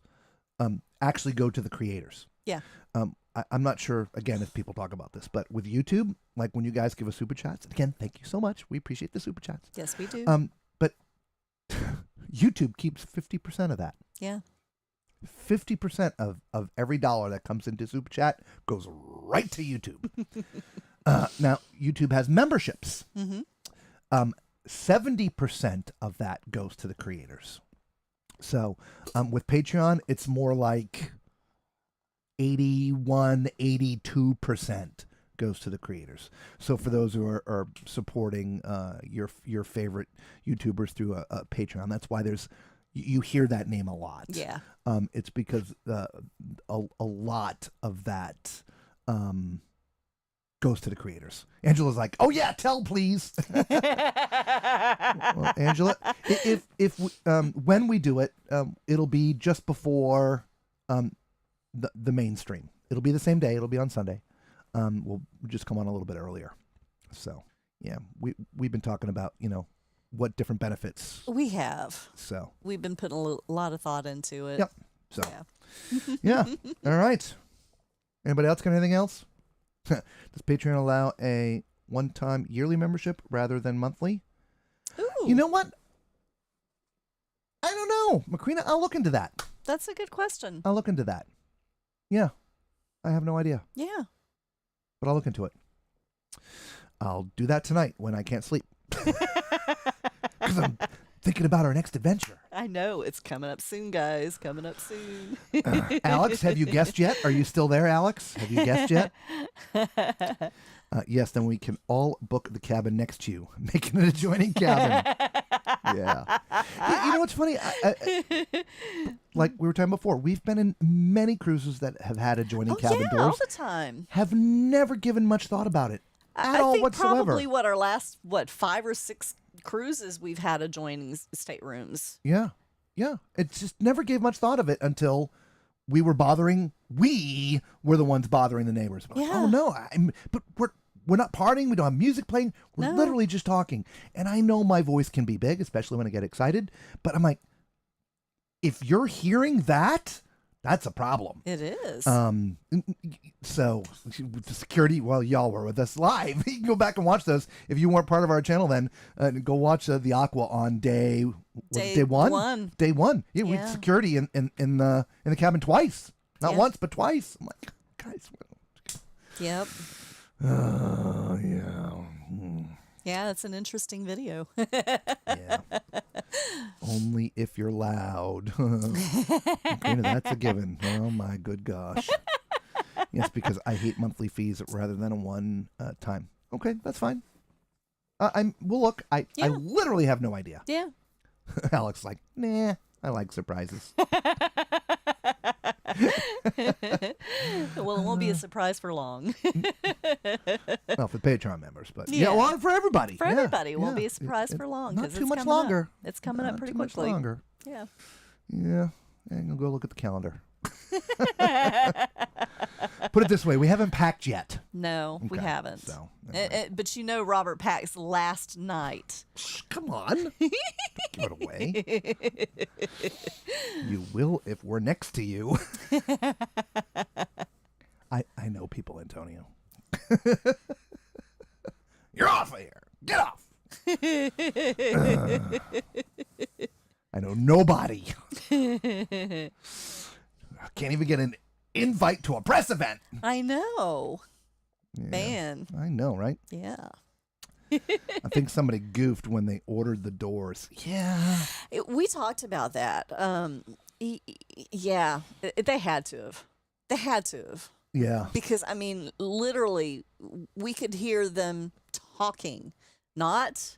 actually go to the creators. Yeah. I'm not sure, again, if people talk about this, but with YouTube, like when you guys give us super chats, again, thank you so much. We appreciate the super chats. Yes, we do. But YouTube keeps 50% of that. Yeah. 50% of every dollar that comes into super chat goes right to YouTube. Now, YouTube has memberships. Mm-hmm. 70% of that goes to the creators. So with Patreon, it's more like 82% goes to the creators. So for those who are supporting your favorite YouTubers through a Patreon, that's why you hear that name a lot. Yeah. It's because a lot of that goes to the creators. Angela's like, "Oh yeah, tell please." Well, Angela, if when we do it, it'll be just before the mainstream. It'll be the same day. It'll be on Sunday. We'll just come on a little bit earlier. So yeah, we've been talking about what different benefits. We have. So We've been putting a lot of thought into it. Yep. So Yeah. yeah. All right. Anybody else got anything else? Does Patreon allow a one-time yearly membership rather than monthly? Ooh, You know what? I don't know. Macrina, I'll look into that. that's a good question. I'll look into that. Yeah. I have no idea, Yeah. but I'll look into it. I'll do that tonight when I can't sleep. Because I'm thinking about our next adventure. I know. It's coming up soon, guys. Coming up soon. Alex, have you guessed yet? Are you still there, Alex? Have you guessed yet? Yes, then we can all book the cabin next to you, making it a joining cabin. Yeah. You know what's funny? Like we were talking before, we've been in many cruises that have had adjoining cabin yeah, doors. all the time. Have never given much thought about it at I all think whatsoever. probably our last 5 or 6 cruises we've had adjoining staterooms. Yeah. Yeah. It just never gave much thought of it until we were the ones bothering the neighbors. We're like, Yeah. oh no, but we're not partying. We don't have music playing. We're No. literally just talking. And I know my voice can be big, especially when I get excited. But I'm like, if you're hearing that, that's a problem. It is. So the security, well, y'all were with us live. You can go back and watch those. If you weren't part of our channel, then go watch the Aqua on day one. Day one. Yeah, we had Yeah. security in the cabin twice, not Yeah. once but twice. I'm like, guys. Yep. Oh yeah. Yeah, that's an interesting video. Yeah. Only if you're loud. Okay, that's a given. Oh my good gosh. Yes, because I hate monthly fees rather than a one time. Okay, that's fine. Well, look, I literally have no idea. Yeah. Alex like, nah, I like surprises. Well, it won't be a surprise for long. Well, for Patreon members, but Yeah. well, for everybody. For everybody, it won't be yeah. a surprise for long. Not 'cause too it's much coming up. longer. It's coming up Not pretty too much quickly. longer. Yeah. Yeah, I'm gonna go look at the calendar. Put it this way: we haven't packed yet. No, we Okay, haven't. So, anyway. But you know, Robert packs last night. Shh, come on, don't give it away. You will if we're next to you. I know people, Antonio. You're off of here. Get off. I know nobody. I can't even get an invite to a press event. I know. Yeah, Man. I know, right? Yeah. I think somebody goofed when they ordered the doors. Yeah. We talked about that. Yeah, they had to have. They had to have. Yeah. Because, I mean, literally, we could hear them talking, not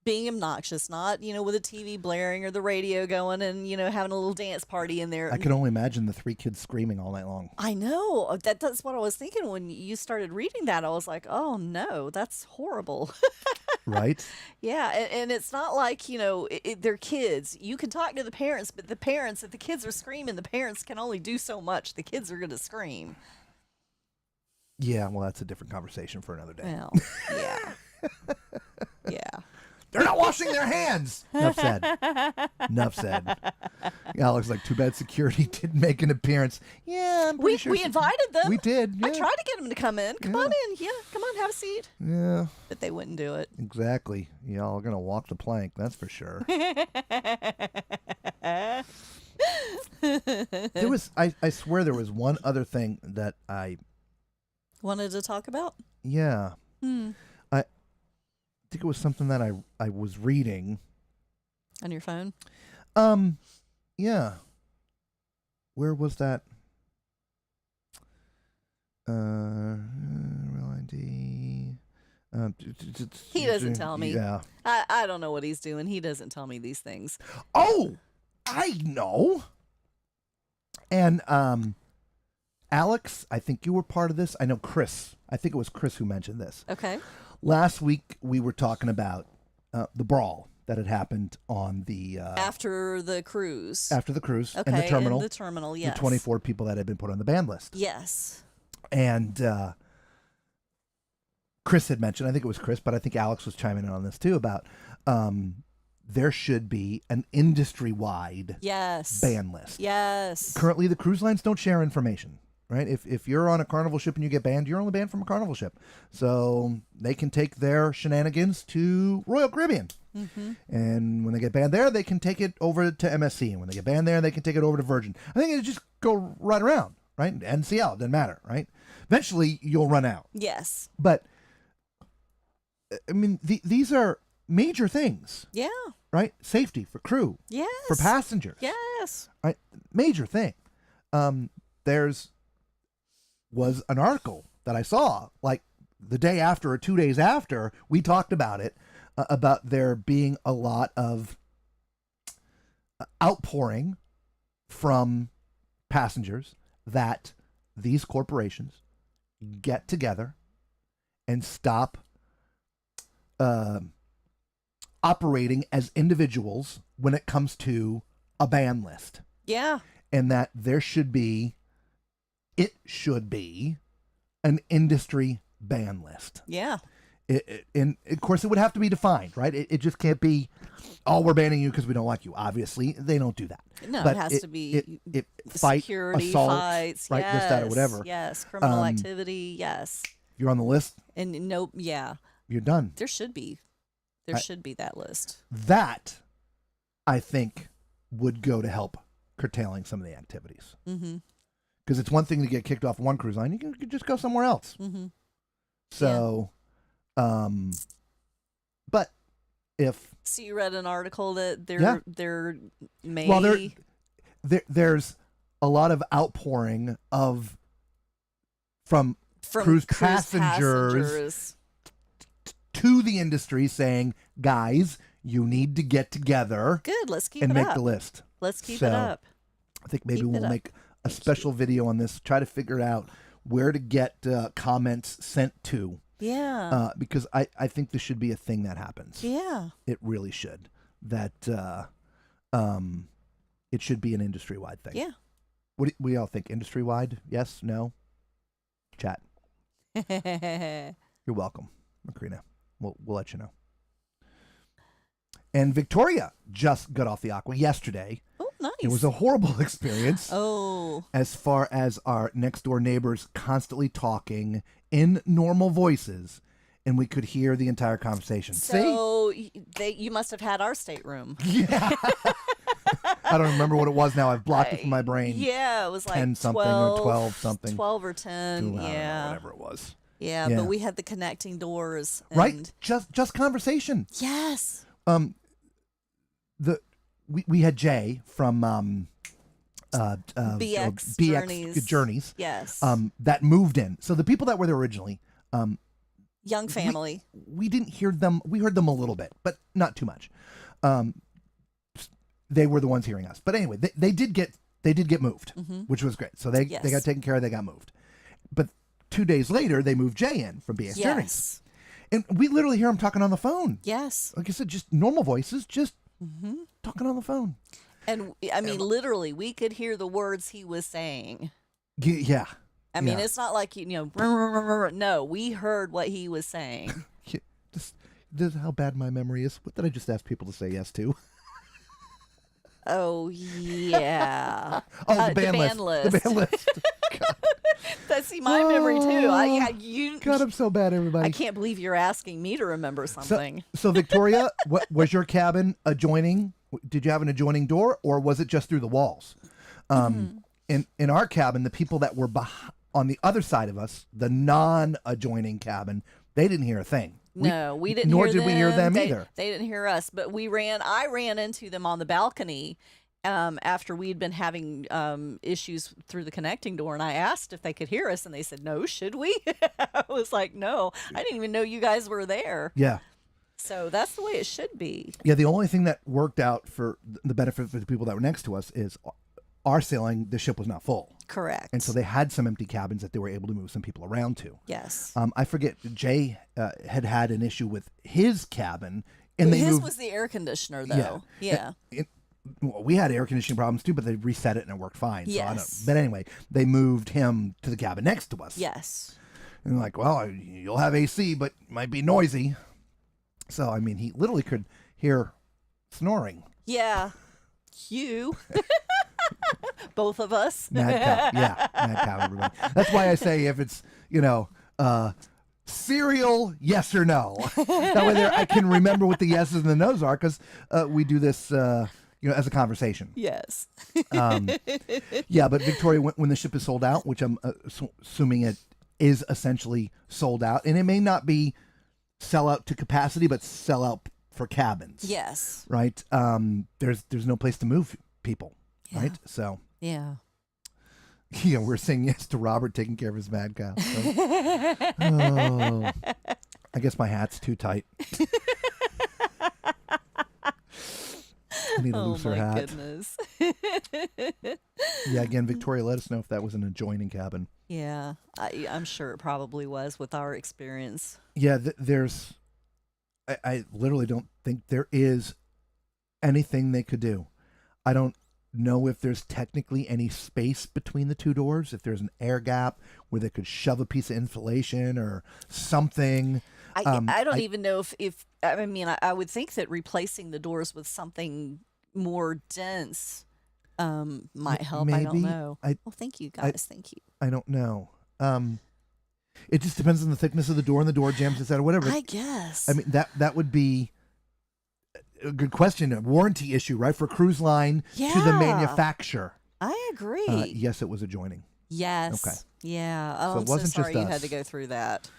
being obnoxious, not, with the TV blaring or the radio going and, having a little dance party in there. I can only imagine the three kids screaming all night long. I know. That's what I was thinking when you started reading that. I was like, oh, no, that's horrible. Right? Yeah, and it's not like, they're kids. You can talk to the parents, but the parents, if the kids are screaming, the parents can only do so much. The kids are going to scream. Yeah, well, that's a different conversation for another day. Well, yeah. Yeah. They're not washing their hands. Enough said. Enough said. Alex, like, too bad security didn't make an appearance. Yeah, I'm pretty sure. We invited them. We did. Yeah. I tried to get them to come in. Come on in. Yeah, come on, have a seat. Yeah, But they wouldn't do it. exactly. Y'all are going to walk the plank, that's for sure. There was, I swear there was one other thing that Wanted to talk about? I think it was something that I was reading. On your phone? Yeah. Where was that? Real ID. He doesn't tell me. Yeah. I don't know what he's doing. He doesn't tell me these things. Oh, I know. And Alex, I think you were part of this. I know Chris. I think it was Chris who mentioned this. Okay. Last week we were talking about the brawl that had happened on the After the cruise. after the cruise Okay, in the terminal. in the terminal, yes. The 24 people that had been put on the ban list. Yes. And Chris had mentioned, I think it was Chris, but I think Alex was chiming in on this too, about there should be an industry-wide Yes. ban list. Yes. Currently, the cruise lines don't share information, right? If you're on a Carnival ship and you get banned, you're only banned from a Carnival ship. So they can take their shenanigans to Royal Caribbean. Mm-hmm. And when they get banned there, they can take it over to MSC. And when they get banned there, they can take it over to Virgin. I think it just go right around, right? NCL, doesn't matter, right? Eventually, you'll run out. Yes. But, I mean, these are major things, Yeah. right? Safety for crew, Yes. for passengers. Yes. Right? Major thing. Was an article that I saw like the day after or 2 days after we talked about it, about there being a lot of outpouring from passengers that these corporations get together and stop operating as individuals when it comes to a ban list. Yeah. And that it should be an industry ban list. Yeah. And of course, it would have to be defined, right? It just can't be, oh, we're banning you because we don't like you. Obviously, they don't do that. No, But it has to be fight, security, assault, fights, right, yes, this, that, or whatever. Yes, criminal activity, yes. You're on the list, And no, yeah, you're done. there should be. There should be that list. That, I think, would go to help curtailing some of the activities. Mm-hmm. Because it's one thing to get kicked off one cruise line. You can just go somewhere else. Mm-hmm. So, but if... So you read an article that Yeah. they're may... Well, there's a lot of outpouring of from cruise passengers. passengers to the industry saying, guys, you need to get together Good. Let's keep and it make up. the list. Let's keep So, it up. I think maybe Keep it we'll up. make a special video on this, try to figure out where to get comments sent to. Yeah. Because I think this should be a thing that happens. Yeah. It really should. That it should be an industry-wide thing. Yeah. What do y'all think? Industry-wide? Yes? No? Chat. You're welcome, Macrina. We'll let you know. And Victoria just got off the Aqua yesterday. Oh, nice. It was a horrible experience. Oh. As far as our next door neighbors constantly talking in normal voices, and we could hear the entire conversation. So you must have had our stateroom. Yeah. I don't remember what it was now. I've blocked it from my brain. Yeah, it was like 10 something 12, or 12 something. 12 or 10. I don't know, Yeah. whatever it was. Yeah, Yeah. but we had the connecting doors. And Right? Just conversation. Yes. We had Jay from BX Journeys. Yes. That moved in. So the people that were there originally, Young family. we didn't hear them. We heard them a little bit, but not too much. They were the ones hearing us. But anyway, they did get moved, which was great. So they got taken care of. They got moved. But 2 days later, they moved Jay in from BX Journeys. Yes. And we literally hear him talking on the phone. Yes. Like I said, just normal voices, just talking on the phone. And I mean, literally, we could hear the words he was saying. Yeah. I mean, Yeah. it's not like, no, we heard what he was saying. This is how bad my memory is. What did I just ask people to say yes to? Oh, yeah. Oh, the band list. list. The band list. That's my memory too. God, I'm so bad, everybody. I can't believe you're asking me to remember something. So Victoria, what was your cabin adjoining? Did you have an adjoining door, or was it just through the walls? In our cabin, the people that were on the other side of us, the non-adjoining cabin, they didn't hear a thing. No, we didn't. Nor hear did we hear them They- either. They didn't hear us, but I ran into them on the balcony after we'd been having issues through the connecting door, and I asked if they could hear us, and they said, "No, should we?" I was like, "No, I didn't even know you guys were there." Yeah. So that's the way it should be. Yeah, the only thing that worked out for the benefit for the people that were next to us is our sailing, the ship was not full. Correct. And so they had some empty cabins that they were able to move some people around to. Yes. I forget, Jay had an issue with his cabin. And they His moved, was the air conditioner, though. Yeah. Well, we had air conditioning problems too, but they reset it and it worked fine. So I don't, Yes. but anyway, they moved him to the cabin next to us. Yes. And like, well, you'll have AC, but it might be noisy. So, I mean, he literally could hear snoring. Yeah. You. Both of us. Mad cow. Yeah, mad cow, everybody. That's why I say if it's, cereal, yes or no. That way I can remember what the yeses and the nos are, because we do this, as a conversation. Yes. Yeah, but Victoria, when the ship is sold out, which I'm assuming it is essentially sold out, and it may not be sell out to capacity, but sell out for cabins. Yes. Right? There's no place to move people, right? So, Yeah. yeah, we're saying yes to Robert taking care of his mad cow. So. Oh, I guess my hat's too tight. I need a looser hat. Goodness. Yeah, again, Victoria, let us know if that was an adjoining cabin. Yeah, I'm sure it probably was with our experience. Yeah, I literally don't think there is anything they could do. I don't know if there's technically any space between the two doors, if there's an air gap where they could shove a piece of insulation or something. I don't even know if I mean, I would think that replacing the doors with something more dense might help. I don't maybe. know. Well, thank you guys. Thank you. I don't know. It just depends on the thickness of the door and the door jams inside or whatever. I guess. I mean, that would be a good question. A warranty issue, right? For cruise line to the Yeah. manufacturer. I agree. Yes, it was adjoining. Yes. Okay. Yeah. So Oh, it I'm so wasn't just sorry you had us. to go through that.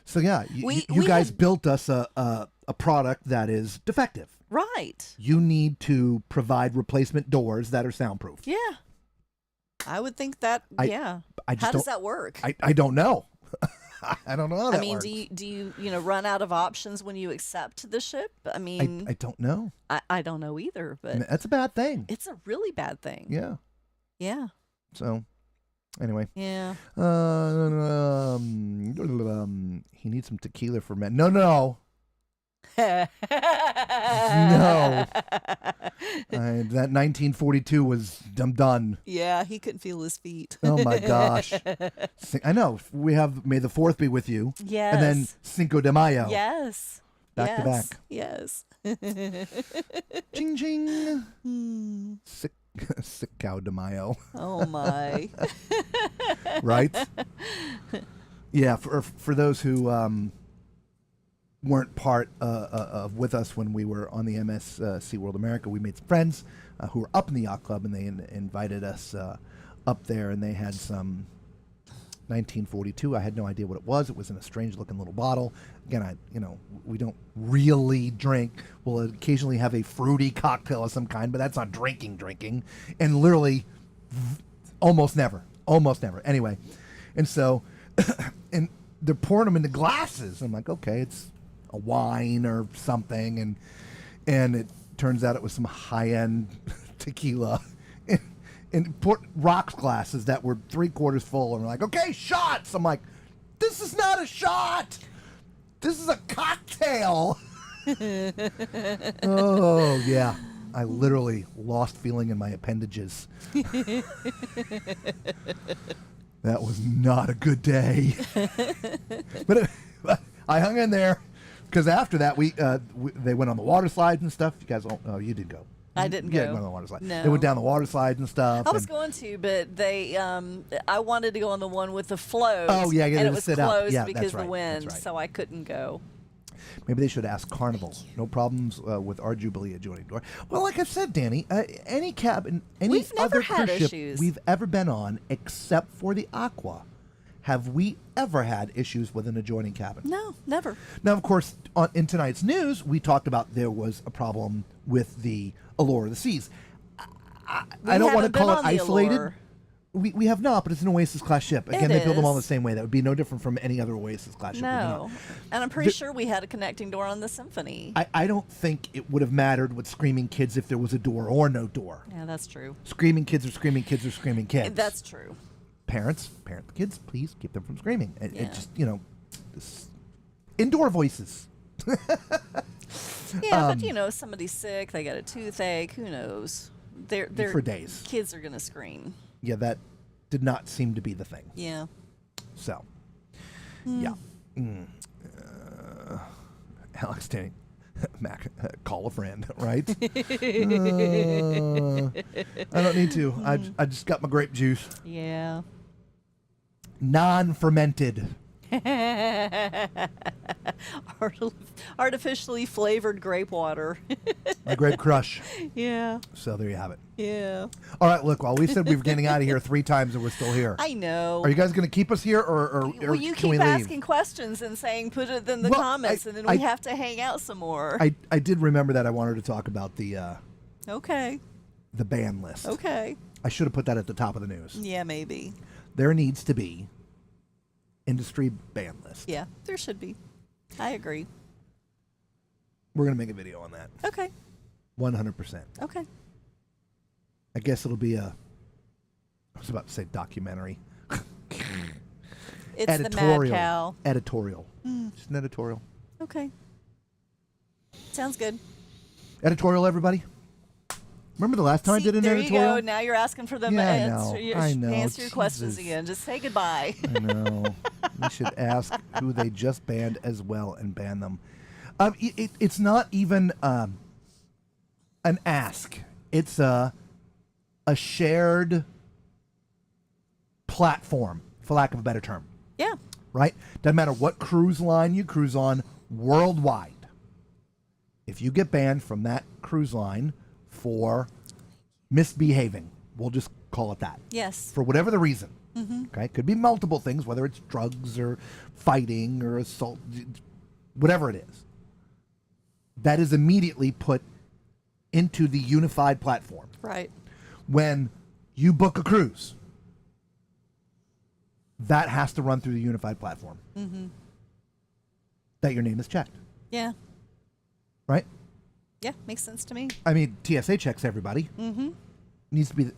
So yeah, We you guys had- built us a product that is defective. Right. You need to provide replacement doors that are soundproof. Yeah. I would think that. Yeah. I just How does don't- that work? I don't know. I don't know how that I mean, works. do you run out of options when you accept the ship? I mean, I don't know. I don't know either, I mean, but that's a bad thing. it's a really bad thing. Yeah. Yeah. So, anyway. Yeah. He needs some tequila for men. No. No. That 1942 was done. Yeah, he couldn't feel his feet. Oh my gosh. I know. We have May the 4th be with you. Yes. And then Cinco de Mayo. Yes. Back to back. Yes. Ching ching. Sick cow de Mayo. Oh my. Right? Yeah, for those who weren't part of with us when we were on the MS SeaWorld America, we made some friends who were up in the yacht club, and they invited us up there, and they had some 1942. I had no idea what it was. It was in a strange looking little bottle. Again, we don't really drink. We'll occasionally have a fruity cocktail of some kind, but that's not drinking, and literally almost never. Anyway, and so and they're pouring them into glasses. I'm like, okay, it's a wine or something, and it turns out it was some high-end tequila, and put rocks glasses that were 3/4 full, and we're like, okay, shots. I'm like, this is not a shot. This is a cocktail. Oh yeah, I literally lost feeling in my appendages. That was not a good day. But I hung in there because after that they went on the water slides and stuff. You guys, you did go. I didn't Yeah, go. went on the water slide. No. They went down the water slides and stuff. I was and- going to, but they, I wanted to go on the one with the float. Oh, yeah, you and had it to was sit up. closed Yeah, because that's of the right, wind, that's right. so I couldn't go. Maybe they should ask Carnival. No problems with our Jubilee adjoining door. Well, like I said, Danny, any cabin, any We've never other had cruise ship issues. we've ever been on, except for the Aqua, have we ever had issues with an adjoining cabin? No, never. Now, of course, in tonight's news, we talked about there was a problem with the Allure of the Seas. I don't want haven't to call been it on the isolated. Allure. We have not, but it's an Oasis class ship. Again, It they build them all the is. same way. That would be no different from any other Oasis class ship. we do not. No. And I'm pretty sure we had a connecting door on the Symphony. I don't think it would have mattered with Screaming Kids if there was a door or no door. Yeah, that's true. Screaming kids are screaming kids are screaming kids. That's true. Parent the kids, please keep them from screaming. It Yeah. just, this indoor voices. Yeah, but if somebody's sick, they got a toothache, who knows? They're For days. Kids are going to scream. Yeah, that did not seem to be the thing. Yeah. So, yeah. Alex Danny, Mac, call a friend, right? I don't need to. I just got my grape juice. Yeah. Non-fermented. Artificially flavored grape water. My grape crush. Yeah. So there you have it. Yeah. All right, look, well, we said we were getting out of here 3 times and we're still here. I know. Are you guys going to keep us here or Well, you can we keep leave? asking questions and saying put it in the Well, comments, and then we have to hang out some more. I did remember that I wanted to talk about the Okay. ban list. Okay. I should have put that at the top of the news. Yeah, maybe. There needs to be industry ban list. Yeah, there should be. I agree. We're going to make a video on that. Okay. 100%. Okay. I guess it'll be I was about to say documentary. It's the Mad Cow. Editorial. Just an editorial. Okay. Sounds good. Editorial, everybody. Remember the last time I See, did an there editorial? you go. Now you're asking for them Yeah, to I answer, know. your, I know. answer your questions Jesus. again. Just say goodbye. I know. We should ask who they just banned as well and ban them. It's not even an ask. It's a shared platform, for lack of a better term. Yeah. Right? Doesn't matter what cruise line you cruise on worldwide. If you get banned from that cruise line for misbehaving, we'll just call it that. Yes. For whatever the reason. Okay? Could be multiple things, whether it's drugs or fighting or assault, whatever it is. That is immediately put into the unified platform. Right. When you book a cruise, that has to run through the unified platform. That your name is checked, Yeah. right? Yeah. Makes sense to me. I mean, TSA checks everybody. Needs to be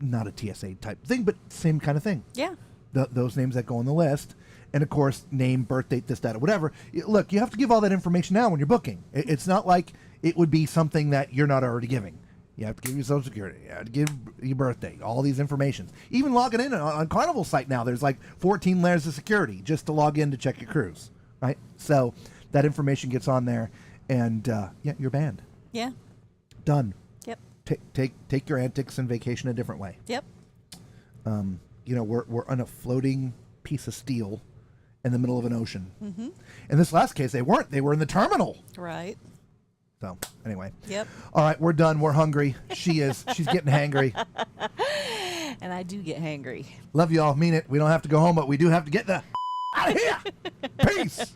not a TSA type thing, but same kind of thing. Yeah. Those names that go on the list, and of course, name, birth date, this, that, or whatever. Look, you have to give all that information now when you're booking. It's not like it would be something that you're not already giving. You have to give your social security. You have to give your birth date, all these informations. Even logging in on Carnival's site now, there's like 14 layers of security just to log in to check your cruise, right? So that information gets on there, and yeah, you're banned. Yeah. Done. Yep. Take your antics and vacation a different way. Yep. You know, we're on a floating piece of steel in the middle of an ocean. In this last case, they weren't. They were in the terminal. Right. So anyway. Yep. All right, we're done. We're hungry. She is. She's getting hangry. And I do get hangry. Love you all. Mean it. We don't have to go home, but we do have to get the out of here. Peace.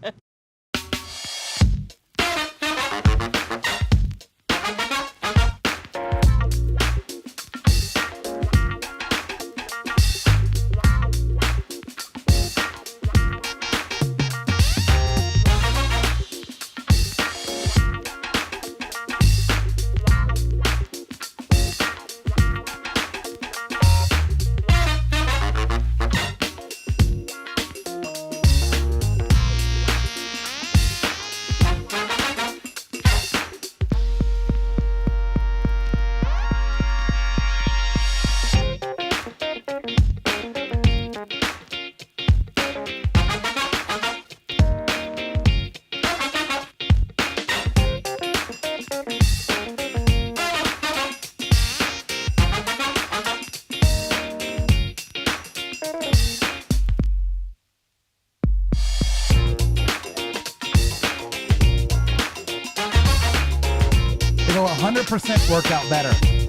It'll 100% work out better.